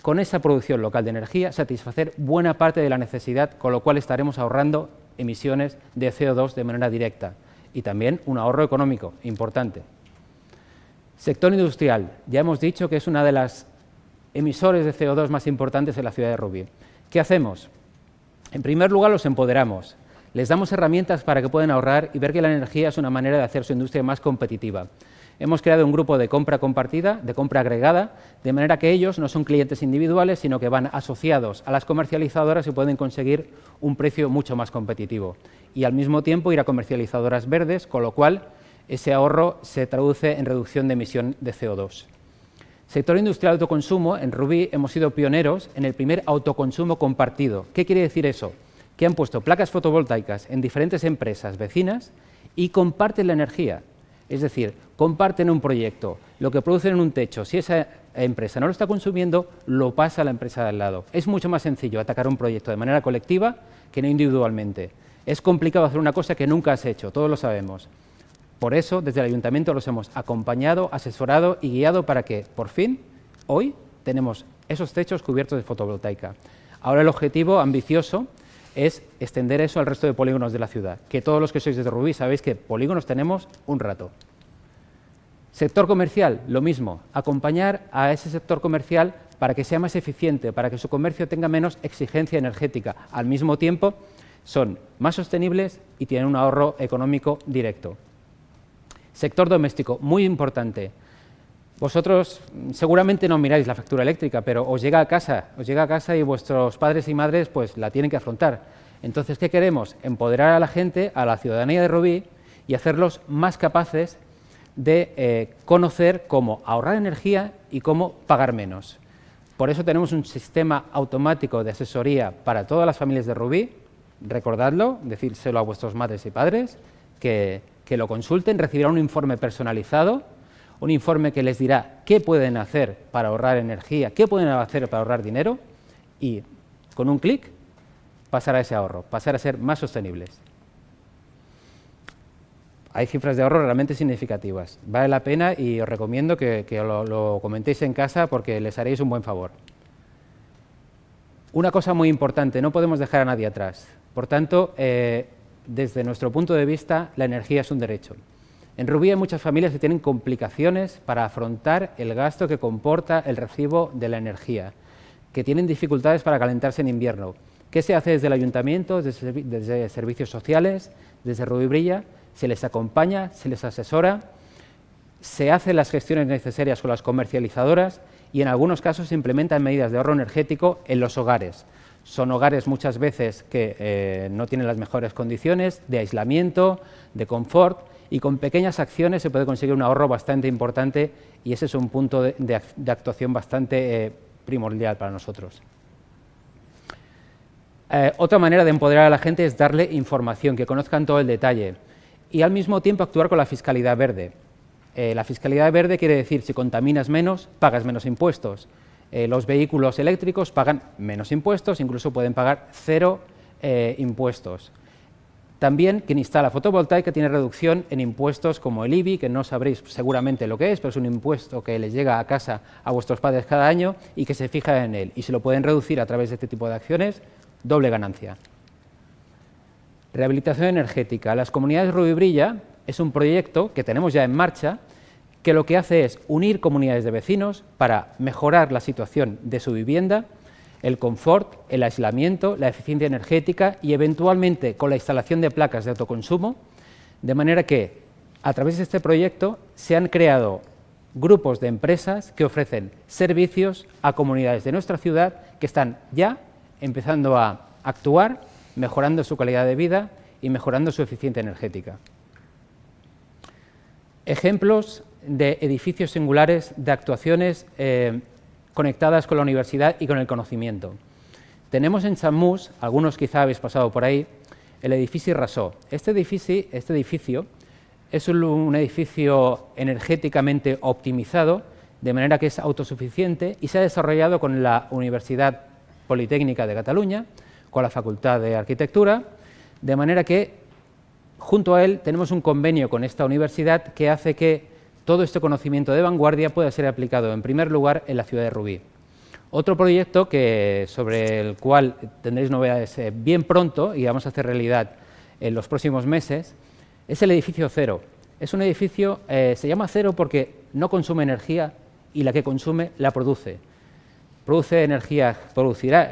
con esa producción local de energía, satisfacer buena parte de la necesidad, con lo cual estaremos ahorrando emisiones de CO2 de manera directa y también un ahorro económico importante. Sector industrial. Ya hemos dicho que es una de las emisores de CO2 más importantes en la ciudad de Rubí. ¿Qué hacemos? En primer lugar, los empoderamos. Les damos herramientas para que puedan ahorrar y ver que la energía es una manera de hacer su industria más competitiva. Hemos creado un grupo de compra compartida, de compra agregada, de manera que ellos no son clientes individuales, sino que van asociados a las comercializadoras y pueden conseguir un precio mucho más competitivo. Y al mismo tiempo ir a comercializadoras verdes, con lo cual ese ahorro se traduce en reducción de emisión de CO2. Sector industrial de autoconsumo, en Rubí hemos sido pioneros en el primer autoconsumo compartido. ¿Qué quiere decir eso? Que han puesto placas fotovoltaicas en diferentes empresas vecinas y comparten la energía. Es decir, comparten un proyecto, lo que producen en un techo, si esa empresa no lo está consumiendo, lo pasa a la empresa de al lado. Es mucho más sencillo atacar un proyecto de manera colectiva que no individualmente. Es complicado hacer una cosa que nunca has hecho, todos lo sabemos. Por eso, desde el Ayuntamiento los hemos acompañado, asesorado y guiado para que, por fin, hoy tenemos esos techos cubiertos de fotovoltaica. Ahora el objetivo ambicioso es extender eso al resto de polígonos de la ciudad, que todos los que sois de Rubí sabéis que polígonos tenemos un rato. Sector comercial, lo mismo, acompañar a ese sector comercial para que sea más eficiente, para que su comercio tenga menos exigencia energética. Al mismo tiempo, son más sostenibles y tienen un ahorro económico directo. Sector doméstico, muy importante. Vosotros seguramente no miráis la factura eléctrica, pero os llega a casa y vuestros padres y madres pues la tienen que afrontar. Entonces, ¿qué queremos? Empoderar a la gente, a la ciudadanía de Rubí y hacerlos más capaces de conocer cómo ahorrar energía y cómo pagar menos. Por eso tenemos un sistema automático de asesoría para todas las familias de Rubí. Recordadlo, decírselo a vuestros madres y padres, que lo consulten, recibirán un informe personalizado, un informe que les dirá qué pueden hacer para ahorrar energía, qué pueden hacer para ahorrar dinero y con un clic pasar a ese ahorro, pasar a ser más sostenibles. Hay cifras de ahorro realmente significativas. Vale la pena y os recomiendo que lo comentéis en casa porque les haréis un buen favor. Una cosa muy importante, no podemos dejar a nadie atrás. Por tanto, desde nuestro punto de vista, la energía es un derecho. En Rubí hay muchas familias que tienen complicaciones para afrontar el gasto que comporta el recibo de la energía, que tienen dificultades para calentarse en invierno. ¿Qué se hace desde el Ayuntamiento, desde servicios sociales, desde Rubí Brilla? Se les acompaña, se les asesora, se hacen las gestiones necesarias con las comercializadoras y en algunos casos se implementan medidas de ahorro energético en los hogares. Son hogares muchas veces que no tienen las mejores condiciones de aislamiento, de confort, y con pequeñas acciones se puede conseguir un ahorro bastante importante y ese es un punto de actuación bastante primordial para nosotros. Otra manera de empoderar a la gente es darle información, que conozcan todo el detalle y al mismo tiempo actuar con la fiscalidad verde. La fiscalidad verde quiere decir si contaminas menos, pagas menos impuestos. Los vehículos eléctricos pagan menos impuestos, incluso pueden pagar 0 impuestos. También quien instala fotovoltaica tiene reducción en impuestos como el IBI, que no sabréis seguramente lo que es, pero es un impuesto que les llega a casa a vuestros padres cada año y que se fija en él. Y si lo pueden reducir a través de este tipo de acciones, doble ganancia. Rehabilitación energética. Las comunidades Rubí Brilla es un proyecto que tenemos ya en marcha que lo que hace es unir comunidades de vecinos para mejorar la situación de su vivienda, el confort, el aislamiento, la eficiencia energética y eventualmente con la instalación de placas de autoconsumo, de manera que a través de este proyecto se han creado grupos de empresas que ofrecen servicios a comunidades de nuestra ciudad que están ya empezando a actuar, mejorando su calidad de vida y mejorando su eficiencia energética. Ejemplos de edificios singulares de actuaciones conectadas con la universidad y con el conocimiento. Tenemos en Chasmús, algunos quizá habéis pasado por ahí, el edificio Rasó. Este edificio es un edificio energéticamente optimizado, de manera que es autosuficiente y se ha desarrollado con la Universidad Politécnica de Cataluña, con la Facultad de Arquitectura, de manera que junto a él tenemos un convenio con esta universidad que hace que todo este conocimiento de vanguardia pueda ser aplicado en primer lugar en la ciudad de Rubí. Otro proyecto sobre el cual tendréis novedades bien pronto y vamos a hacer realidad en los próximos meses es el edificio Cero. Es un edificio, se llama Cero porque no consume energía y la que consume la produce. Producirá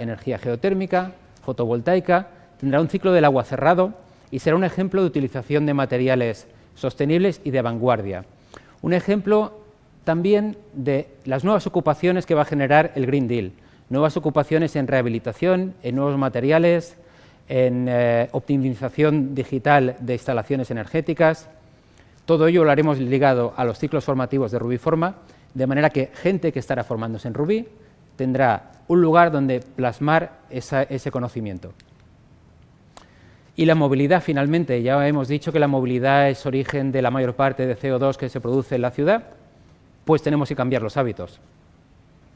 energía geotérmica, fotovoltaica, tendrá un ciclo del agua cerrado y será un ejemplo de utilización de materiales sostenibles y de vanguardia. Un ejemplo también de las nuevas ocupaciones que va a generar el Green Deal, nuevas ocupaciones en rehabilitación, en nuevos materiales, en optimización digital de instalaciones energéticas. Todo ello lo haremos ligado a los ciclos formativos de Rubiforma, de manera que gente que estará formándose en Rubí tendrá un lugar donde plasmar ese conocimiento. Y la movilidad, finalmente, ya hemos dicho que la movilidad es origen de la mayor parte de CO2 que se produce en la ciudad, pues tenemos que cambiar los hábitos.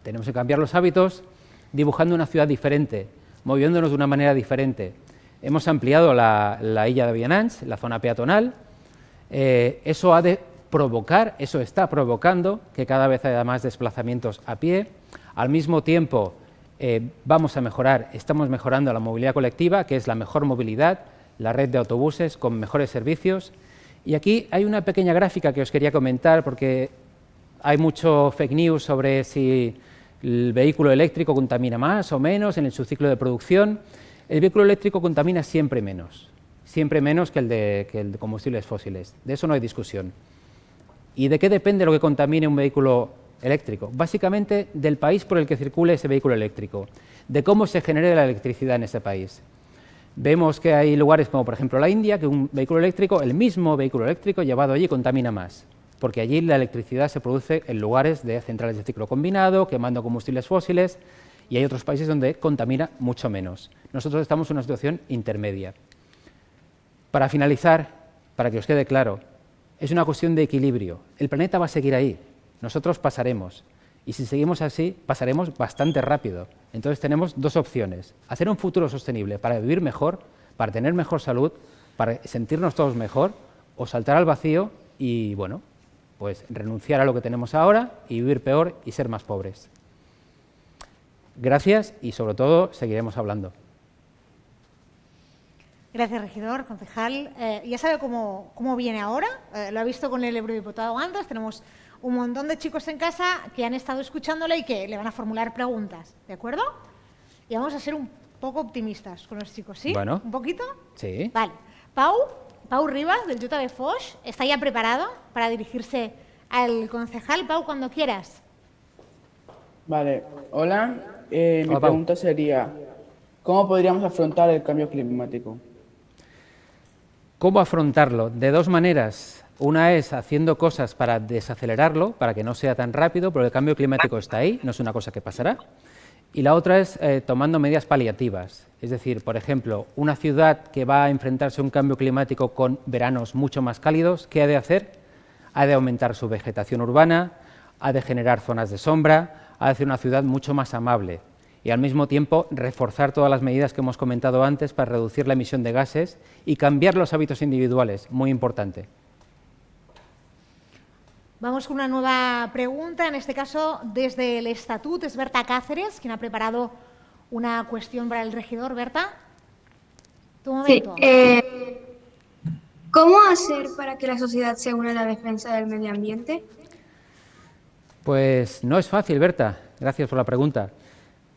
Tenemos que cambiar los hábitos dibujando una ciudad diferente, moviéndonos de una manera diferente. Hemos ampliado la illa de Vianants, la zona peatonal. Eso ha de provocar, eso está provocando que cada vez haya más desplazamientos a pie. Al mismo tiempo, estamos mejorando la movilidad colectiva, que es la mejor movilidad, la red de autobuses con mejores servicios. Y aquí hay una pequeña gráfica que os quería comentar, porque hay mucho fake news sobre si el vehículo eléctrico contamina más o menos en su ciclo de producción. El vehículo eléctrico contamina siempre menos que el de combustibles fósiles. De eso no hay discusión. ¿Y de qué depende lo que contamine un vehículo eléctrico? Básicamente del país por el que circule ese vehículo eléctrico, de cómo se genere la electricidad en ese país. Vemos que hay lugares como por ejemplo la India, que un vehículo eléctrico, el mismo vehículo eléctrico llevado allí contamina más, porque allí la electricidad se produce en lugares de centrales de ciclo combinado, quemando combustibles fósiles, y hay otros países donde contamina mucho menos. Nosotros estamos en una situación intermedia. Para finalizar, para que os quede claro, es una cuestión de equilibrio. El planeta va a seguir ahí, nosotros pasaremos, y si seguimos así, pasaremos bastante rápido. Entonces tenemos dos opciones: hacer un futuro sostenible para vivir mejor, para tener mejor salud, para sentirnos todos mejor, o saltar al vacío y, bueno, pues renunciar a lo que tenemos ahora y vivir peor y ser más pobres. Gracias y, sobre todo, seguiremos hablando. Gracias, regidor, concejal. Ya sabe cómo viene ahora, lo ha visto con el eurodiputado antes, tenemos un montón de chicos en casa que han estado escuchándole y que le van a formular preguntas, ¿de acuerdo? Y vamos a ser un poco optimistas con los chicos, ¿sí? Bueno. ¿Un poquito? Sí. Vale. Pau Rivas, del Jota de Foix, está ya preparado para dirigirse al concejal. Pau, cuando quieras. Vale. Hola. Mi pregunta sería, ¿cómo podríamos afrontar el cambio climático? ¿Cómo afrontarlo? De dos maneras. Una es haciendo cosas para desacelerarlo, para que no sea tan rápido, pero el cambio climático está ahí, no es una cosa que pasará. Y la otra es tomando medidas paliativas. Es decir, por ejemplo, una ciudad que va a enfrentarse a un cambio climático con veranos mucho más cálidos, ¿qué ha de hacer? Ha de aumentar su vegetación urbana, ha de generar zonas de sombra, ha de hacer una ciudad mucho más amable. Y al mismo tiempo reforzar todas las medidas que hemos comentado antes para reducir la emisión de gases y cambiar los hábitos individuales, muy importante. Vamos con una nueva pregunta, en este caso desde el Estatut, es Berta Cáceres, quien ha preparado una cuestión para el regidor. Berta, tu momento. Sí, ¿cómo hacer para que la sociedad se una a la defensa del medio ambiente? Pues no es fácil, Berta. Gracias por la pregunta.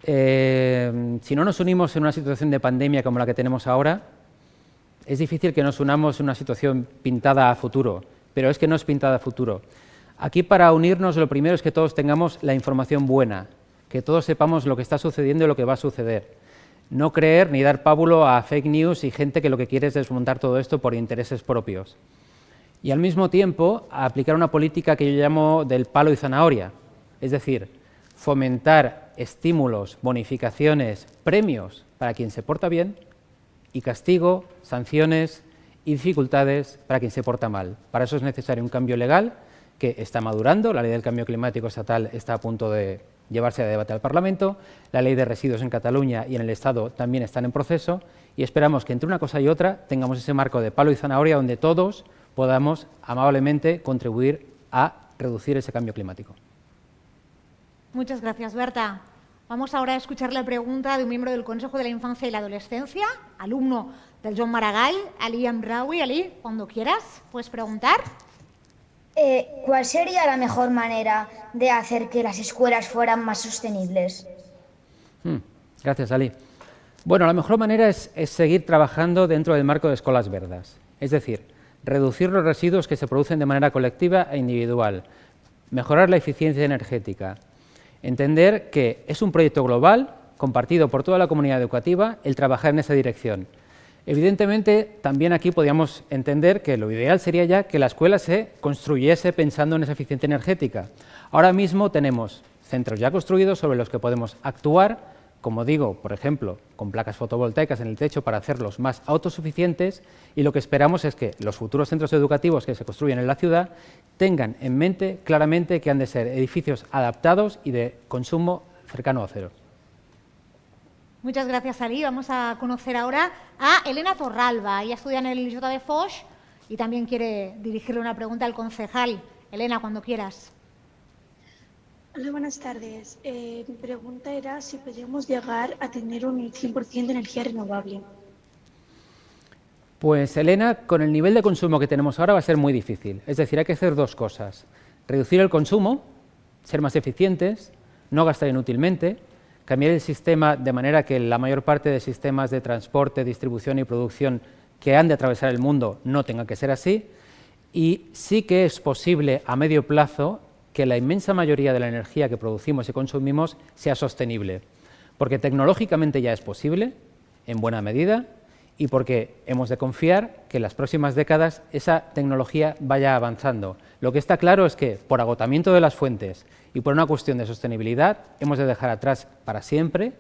Si no nos unimos en una situación de pandemia como la que tenemos ahora, es difícil que nos unamos en una situación pintada a futuro, pero es que no es pintada a futuro. Aquí, para unirnos, lo primero es que todos tengamos la información buena, que todos sepamos lo que está sucediendo y lo que va a suceder. No creer ni dar pábulo a fake news y gente que lo que quiere es desmontar todo esto por intereses propios. Y al mismo tiempo, aplicar una política que yo llamo del palo y zanahoria, es decir, fomentar estímulos, bonificaciones, premios para quien se porta bien y castigo, sanciones y dificultades para quien se porta mal. Para eso es necesario un cambio legal que está madurando. La ley del cambio climático estatal está a punto de llevarse a debate al Parlamento, la ley de residuos en Cataluña y en el Estado también están en proceso y esperamos que entre una cosa y otra tengamos ese marco de palo y zanahoria donde todos podamos amablemente contribuir a reducir ese cambio climático. Muchas gracias, Berta. Vamos ahora a escuchar la pregunta de un miembro del Consejo de la Infancia y la Adolescencia, alumno del Joan Maragall, Ali Amraoui. Ali, cuando quieras, puedes preguntar. ¿Cuál sería la mejor manera de hacer que las escuelas fueran más sostenibles? Gracias, Ali. Bueno, la mejor manera es seguir trabajando dentro del marco de escuelas verdes, es decir, reducir los residuos que se producen de manera colectiva e individual, mejorar la eficiencia energética, entender que es un proyecto global, compartido por toda la comunidad educativa, el trabajar en esa dirección. Evidentemente, también aquí podríamos entender que lo ideal sería ya que la escuela se construyese pensando en esa eficiencia energética. Ahora mismo tenemos centros ya construidos sobre los que podemos actuar, como digo, por ejemplo, con placas fotovoltaicas en el techo para hacerlos más autosuficientes, y lo que esperamos es que los futuros centros educativos que se construyen en la ciudad tengan en mente claramente que han de ser edificios adaptados y de consumo cercano a cero. Muchas gracias, Ali. Vamos a conocer ahora a Elena Torralba. Ella estudia en el JB Foix y también quiere dirigirle una pregunta al concejal. Elena, cuando quieras. Hola, buenas tardes. Mi pregunta era si podríamos llegar a tener un 100% de energía renovable. Pues, Elena, con el nivel de consumo que tenemos ahora va a ser muy difícil. Es decir, hay que hacer dos cosas. Reducir el consumo, ser más eficientes, no gastar inútilmente, cambiar el sistema de manera que la mayor parte de sistemas de transporte, distribución y producción que han de atravesar el mundo no tengan que ser así, y sí que es posible a medio plazo que la inmensa mayoría de la energía que producimos y consumimos sea sostenible, porque tecnológicamente ya es posible, en buena medida, y porque hemos de confiar que en las próximas décadas esa tecnología vaya avanzando. Lo que está claro es que, por agotamiento de las fuentes y por una cuestión de sostenibilidad, hemos de dejar atrás para siempre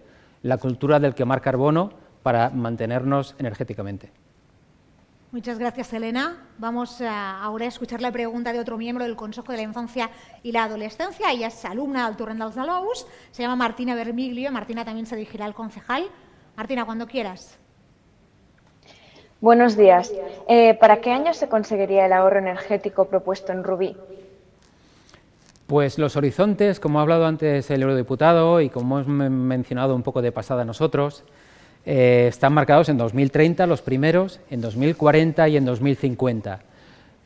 la cultura del quemar carbono para mantenernos energéticamente. Muchas gracias, Elena. Vamos ahora a escuchar la pregunta de otro miembro del Consejo de la Infancia y la Adolescencia. Ella es alumna del Torrent dels Alous, se llama Martina Vermiglio. Martina también se dirigirá al concejal. Martina, cuando quieras. Buenos días. ¿Para qué año se conseguiría el ahorro energético propuesto en Rubí? Pues los horizontes, como ha hablado antes el eurodiputado y como hemos mencionado un poco de pasada nosotros, están marcados en 2030 los primeros, en 2040 y en 2050.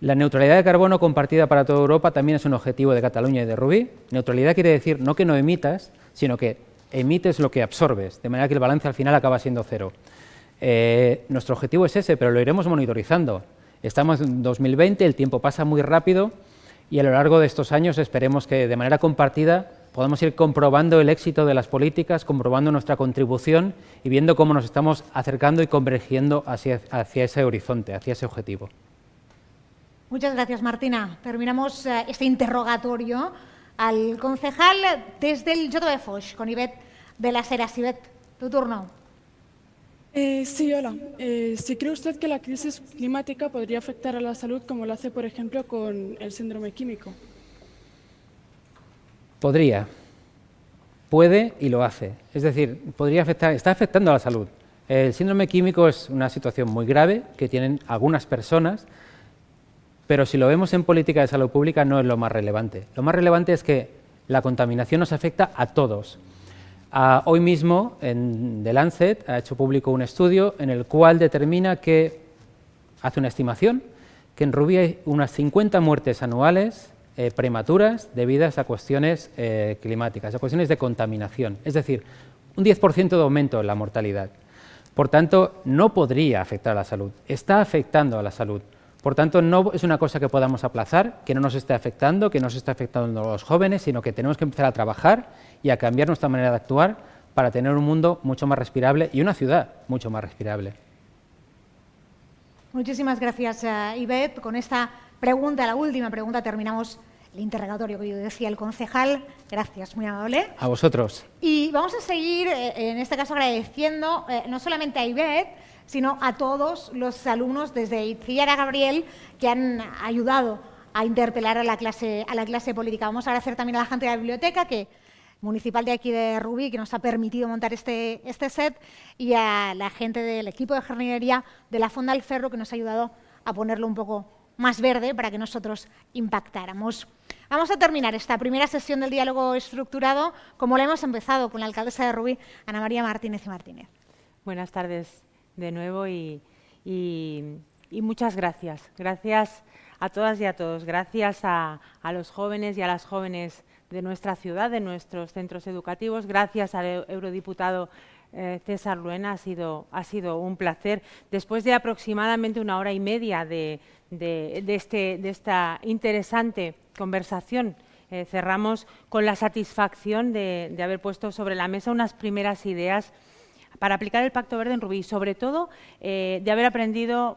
La neutralidad de carbono compartida para toda Europa también es un objetivo de Cataluña y de Rubí. Neutralidad quiere decir no que no emitas, sino que emites lo que absorbes, de manera que el balance al final acaba siendo cero. Nuestro objetivo es ese, pero lo iremos monitorizando. Estamos en 2020, el tiempo pasa muy rápido y a lo largo de estos años esperemos que de manera compartida podamos ir comprobando el éxito de las políticas, comprobando nuestra contribución y viendo cómo nos estamos acercando y convergiendo hacia ese horizonte, hacia ese objetivo. Muchas gracias, Martina. Terminamos este interrogatorio al concejal desde el JB Foix, con Ivette de las Heras. Ivette, tu turno. Sí, hola. ¿Sí cree usted que la crisis climática podría afectar a la salud como lo hace, por ejemplo, con el síndrome químico? Podría, puede y lo hace. Es decir, podría afectar, está afectando a la salud. El síndrome químico es una situación muy grave que tienen algunas personas, pero si lo vemos en política de salud pública no es lo más relevante. Lo más relevante es que la contaminación nos afecta a todos. Hoy mismo, en The Lancet, ha hecho público un estudio en el cual determina que, hace una estimación, que en Rubí hay unas 50 muertes anuales prematuras debidas a cuestiones climáticas, a cuestiones de contaminación. Es decir, un 10% de aumento en la mortalidad. Por tanto, no podría afectar a la salud, está afectando a la salud. Por tanto, no es una cosa que podamos aplazar, que no nos esté afectando, que no se esté afectando a los jóvenes, sino que tenemos que empezar a trabajar y a cambiar nuestra manera de actuar para tener un mundo mucho más respirable y una ciudad mucho más respirable. Muchísimas gracias, Ivette. Con esta pregunta, la última pregunta, terminamos el interrogatorio que yo decía el concejal. Gracias, muy amable. A vosotros. Y vamos a seguir, en este caso, agradeciendo no solamente a Ivette, sino a todos los alumnos desde Itziar a Gabriel que han ayudado a interpelar a la clase política. Vamos a agradecer también a la gente de la biblioteca municipal de aquí de Rubí, que nos ha permitido montar este set, y a la gente del equipo de jardinería de la Fonda del Ferro, que nos ha ayudado a ponerlo un poco más verde para que nosotros impactáramos. Vamos a terminar esta primera sesión del diálogo estructurado como la hemos empezado, con la alcaldesa de Rubí, Ana María Martínez y Martínez. Buenas tardes de nuevo y muchas gracias. Gracias a todas y a todos. Gracias a los jóvenes y a las jóvenes de nuestra ciudad, de nuestros centros educativos. Gracias al eurodiputado César Luena, ha sido un placer. Después de aproximadamente 1 hora y media de esta interesante conversación, cerramos con la satisfacción de haber puesto sobre la mesa unas primeras ideas para aplicar el Pacto Verde en Rubí, y sobre todo de haber aprendido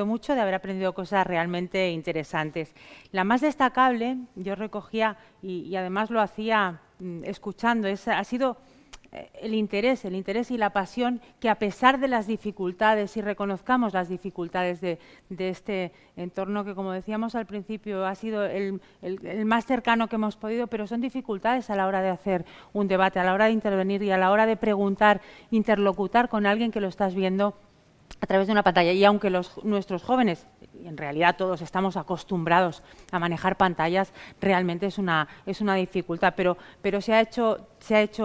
mucho, de haber aprendido cosas realmente interesantes. La más destacable, yo recogía y además lo hacía escuchando, ha sido el interés y la pasión que, a pesar de las dificultades, y reconozcamos las dificultades de este entorno que, como decíamos al principio, ha sido el más cercano que hemos podido, pero son dificultades a la hora de hacer un debate, a la hora de intervenir y a la hora de preguntar, interlocutar con alguien que lo estás viendo a través de una pantalla. Y aunque nuestros jóvenes, en realidad todos estamos acostumbrados a manejar pantallas, realmente es una dificultad, pero se ha hecho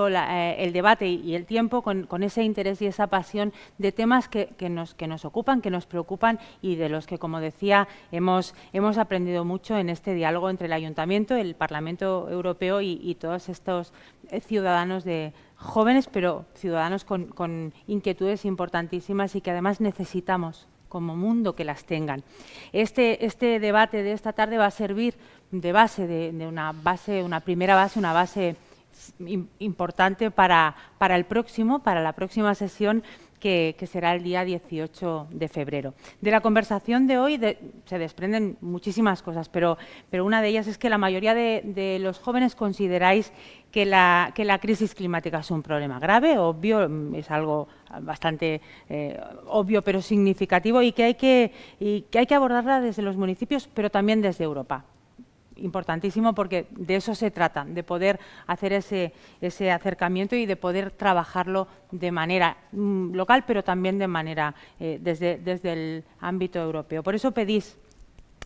el debate y el tiempo con ese interés y esa pasión de temas que nos ocupan, que nos preocupan, y de los que, como decía, hemos aprendido mucho en este diálogo entre el Ayuntamiento, el Parlamento Europeo y todos estos ciudadanos jóvenes, pero ciudadanos con inquietudes importantísimas y que además necesitamos como mundo que las tengan. Este debate de esta tarde va a servir de base, una primera base, una base importante para la próxima sesión, que será el día 18 de febrero. De la conversación de hoy se desprenden muchísimas cosas, pero una de ellas es que la mayoría de los jóvenes consideráis que la crisis climática es un problema grave, obvio, es algo bastante obvio pero significativo, y que hay que abordarla desde los municipios, pero también desde Europa. Importantísimo, porque de eso se trata, de poder hacer ese acercamiento y de poder trabajarlo de manera local, pero también de manera desde el ámbito europeo. Por eso pedís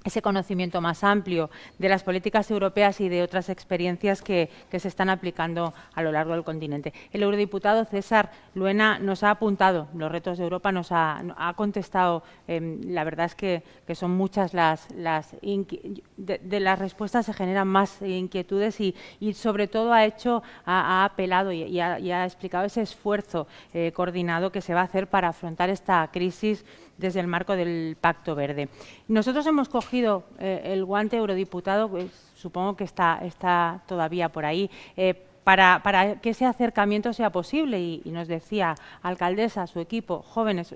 ese conocimiento más amplio de las políticas europeas y de otras experiencias que se están aplicando a lo largo del continente. El eurodiputado César Luena nos ha apuntado los retos de Europa, nos ha contestado. La verdad es que son muchas de las respuestas, se generan más inquietudes y sobre todo ha apelado y ha explicado ese esfuerzo coordinado que se va a hacer para afrontar esta crisis desde el marco del Pacto Verde. Nosotros hemos cogido el guante, eurodiputado, pues, supongo que está todavía por ahí, para que ese acercamiento sea posible, y nos decía, alcaldesa, su equipo, jóvenes,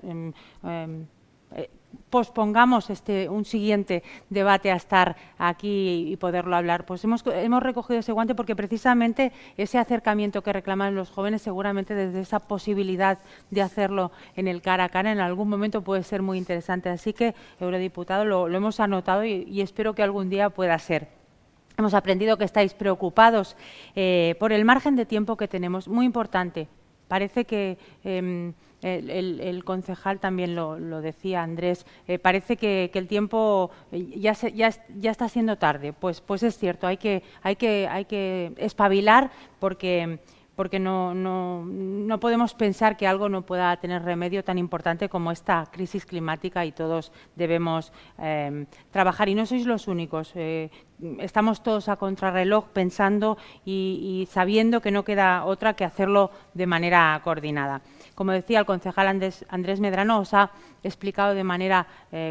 pospongamos un siguiente debate a estar aquí y poderlo hablar. Pues hemos recogido ese guante porque precisamente ese acercamiento que reclaman los jóvenes, seguramente desde esa posibilidad de hacerlo en el cara a cara, en algún momento puede ser muy interesante. Así que, eurodiputado, lo hemos anotado y espero que algún día pueda ser. Hemos aprendido que estáis preocupados por el margen de tiempo que tenemos, muy importante. Parece que el concejal también lo decía, Andrés, parece que el tiempo ya está siendo tarde. Pues es cierto, hay que espabilar, porque porque no podemos pensar que algo no pueda tener remedio tan importante como esta crisis climática y todos debemos trabajar. Y no sois los únicos, estamos todos a contrarreloj pensando y sabiendo que no queda otra que hacerlo de manera coordinada. Como decía, el concejal Andrés Medrano os ha explicado de manera,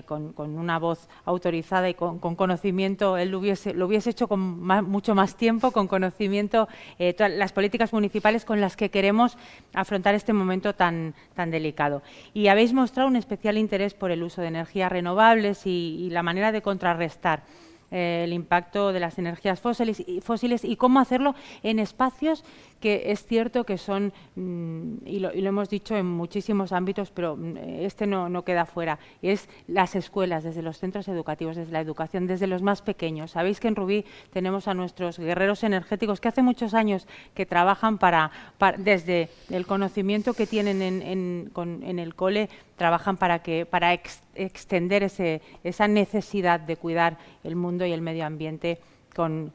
con una voz autorizada y con conocimiento, él lo hubiese hecho con mucho más tiempo, con conocimiento, todas las políticas municipales con las que queremos afrontar este momento tan delicado. Y habéis mostrado un especial interés por el uso de energías renovables y la manera de contrarrestar el impacto de las energías fósiles y cómo hacerlo en espacios que es cierto que son, y lo hemos dicho en muchísimos ámbitos, pero este no queda fuera, es las escuelas, desde los centros educativos, desde la educación, desde los más pequeños. Sabéis que en Rubí tenemos a nuestros guerreros energéticos que hace muchos años que trabajan desde el conocimiento que tienen en el cole, trabajan para extender esa necesidad de cuidar el mundo y el medio ambiente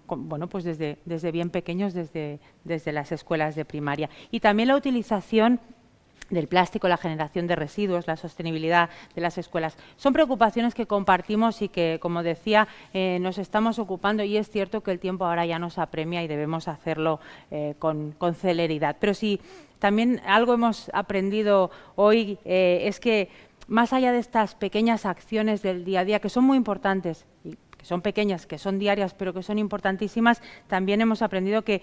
bueno, pues desde bien pequeños, desde las escuelas de primaria. Y también la utilización del plástico, la generación de residuos, la sostenibilidad de las escuelas. Son preocupaciones que compartimos y que, como decía, nos estamos ocupando, y es cierto que el tiempo ahora ya nos apremia y debemos hacerlo con celeridad. Pero si también algo hemos aprendido hoy es que más allá de estas pequeñas acciones del día a día, que son muy importantes, que son pequeñas, que son diarias, pero que son importantísimas, también hemos aprendido que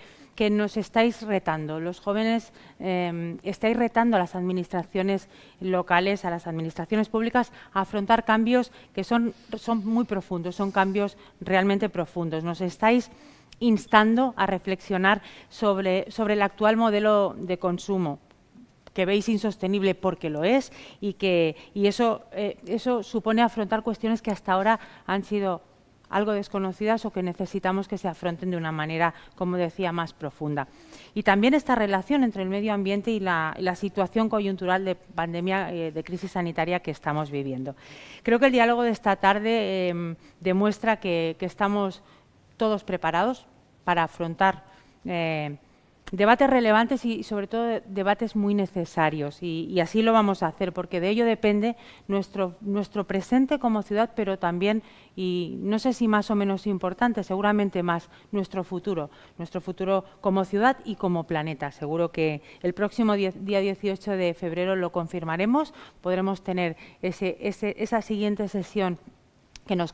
nos estáis retando. Los jóvenes estáis retando a las administraciones locales, a las administraciones públicas, a afrontar cambios que son muy profundos, son cambios realmente profundos. Nos estáis instando a reflexionar sobre el actual modelo de consumo, que veis insostenible porque lo es, y eso supone afrontar cuestiones que hasta ahora han sido algo desconocidas o que necesitamos que se afronten de una manera, como decía, más profunda. Y también esta relación entre el medio ambiente y la situación coyuntural de pandemia, de crisis sanitaria que estamos viviendo. Creo que el diálogo de esta tarde demuestra que estamos todos preparados para afrontar debates relevantes y sobre todo debates muy necesarios, y así lo vamos a hacer, porque de ello depende nuestro presente como ciudad, pero también, y no sé si más o menos importante, seguramente más, nuestro futuro como ciudad y como planeta. Seguro que el próximo día 18 de febrero lo confirmaremos, podremos tener esa siguiente sesión que nos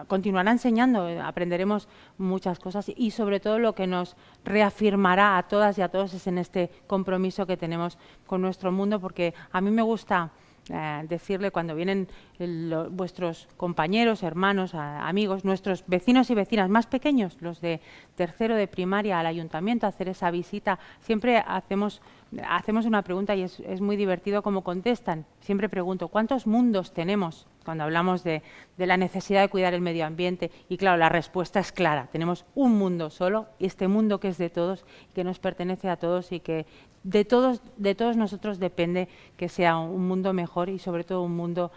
continuará enseñando, aprenderemos muchas cosas, y sobre todo lo que nos reafirmará a todas y a todos es en este compromiso que tenemos con nuestro mundo, porque a mí me gusta decirle cuando vienen vuestros compañeros, hermanos, amigos, nuestros vecinos y vecinas más pequeños, los de tercero de primaria, al ayuntamiento, a hacer esa visita, siempre hacemos una pregunta y es muy divertido cómo contestan. Siempre pregunto, ¿cuántos mundos tenemos cuando hablamos de la necesidad de cuidar el medio ambiente? Y claro, la respuesta es clara, tenemos un mundo solo, este mundo que es de todos, que nos pertenece a todos y que de todos nosotros depende que sea un mundo mejor y sobre todo un mundo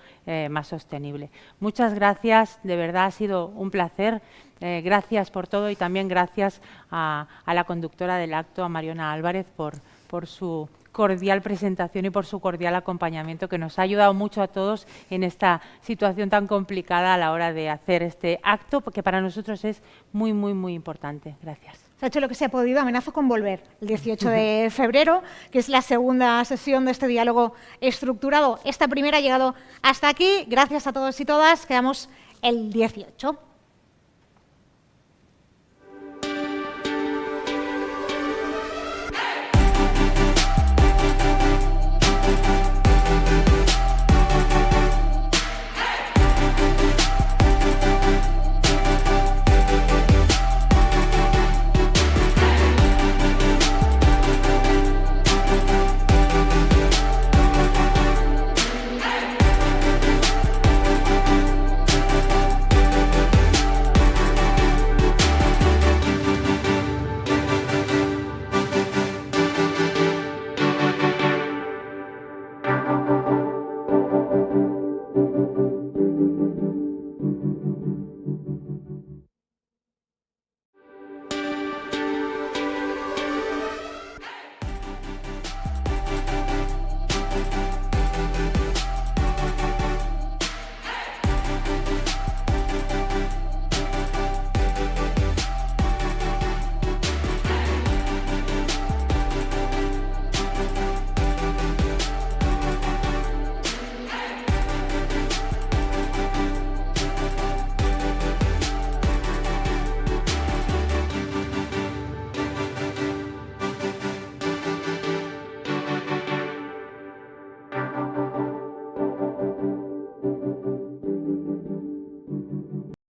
más sostenible. Muchas gracias, de verdad ha sido un placer, gracias por todo, y también gracias a la conductora del acto, a Mariona Álvarez, por su cordial presentación y por su cordial acompañamiento, que nos ha ayudado mucho a todos en esta situación tan complicada a la hora de hacer este acto, porque para nosotros es muy, muy, muy importante. Gracias. Se ha hecho lo que se ha podido, amenazo con volver el 18 de febrero, que es la segunda sesión de este diálogo estructurado. Esta primera ha llegado hasta aquí. Gracias a todos y todas. Quedamos el 18.